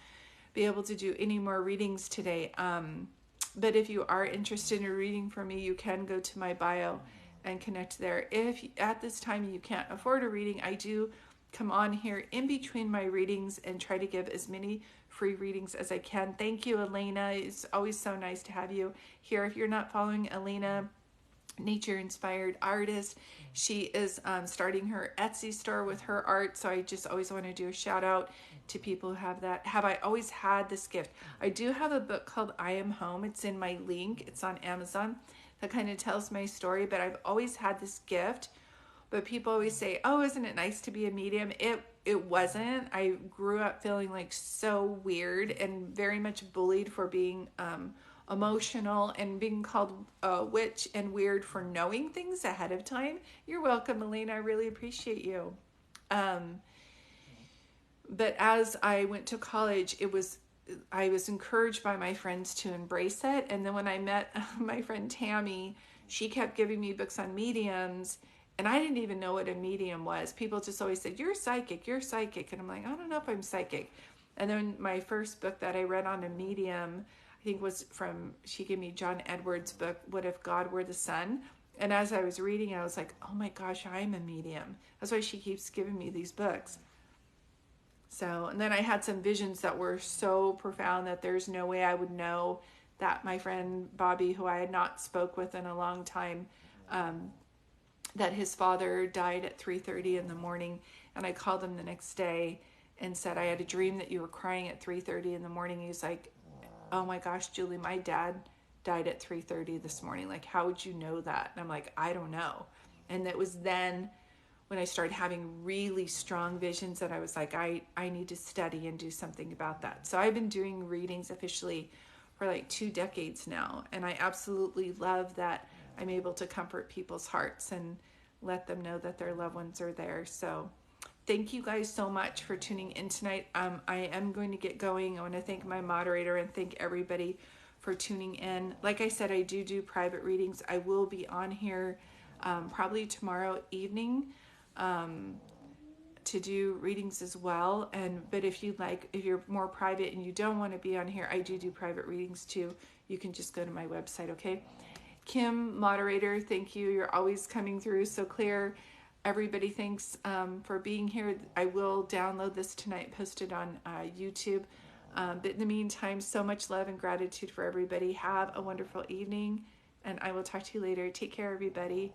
be able to do any more readings today. But if you are interested in a reading from me, you can go to my bio and connect there. If at this time you can't afford a reading, I do come on here in between my readings and try to give as many free readings as I can. Thank you, Elena. It's always so nice to have you here. If you're not following Elena, nature inspired artist, she is starting her Etsy store with her art. So I just always want to do a shout out to people who have that. Have I always had this gift? I do have a book called I Am Home. It's in my link. It's on Amazon. That kind of tells my story, but I've always had this gift. But people always say, oh, isn't it nice to be a medium? It wasn't. I grew up feeling like so weird and very much bullied for being emotional and being called a witch and weird for knowing things ahead of time. You're welcome, Elena. I really appreciate you. But as I went to college, I was encouraged by my friends to embrace it. And then when I met my friend Tammy, she kept giving me books on mediums, and I didn't even know what a medium was. People just always said, you're psychic, you're psychic. And I'm like, I don't know if I'm psychic. And then my first book that I read on a medium, I think she gave me John Edwards' book, What If God Were the Sun? And as I was reading, I was like, oh my gosh, I'm a medium. That's why she keeps giving me these books. So, and then I had some visions that were so profound that there's no way I would know that my friend Bobby, who I had not spoke with in a long time, that his father died at 3:30 in the morning. And I called him the next day and said, I had a dream that you were crying at 3:30 in the morning. He's like, oh my gosh, Julie, my dad died at 3:30 this morning. Like, how would you know that? And I'm like, I don't know. And it was then when I started having really strong visions that I was like, I need to study and do something about that. So I've been doing readings officially for like 2 decades now. And I absolutely love that I'm able to comfort people's hearts and let them know that their loved ones are there. So thank you guys so much for tuning in tonight. I am going to get going. I want to thank my moderator and thank everybody for tuning in. Like I said, I do private readings. I will be on here probably tomorrow evening. to do readings as well. But if you're more private and you don't want to be on here, I do private readings too. You can just go to my website, okay? Kim, moderator, thank you. You're always coming through so clear. Everybody, thanks for being here. I will download this tonight, post it on YouTube. But in the meantime, so much love and gratitude for everybody. Have a wonderful evening, and I will talk to you later. Take care, everybody.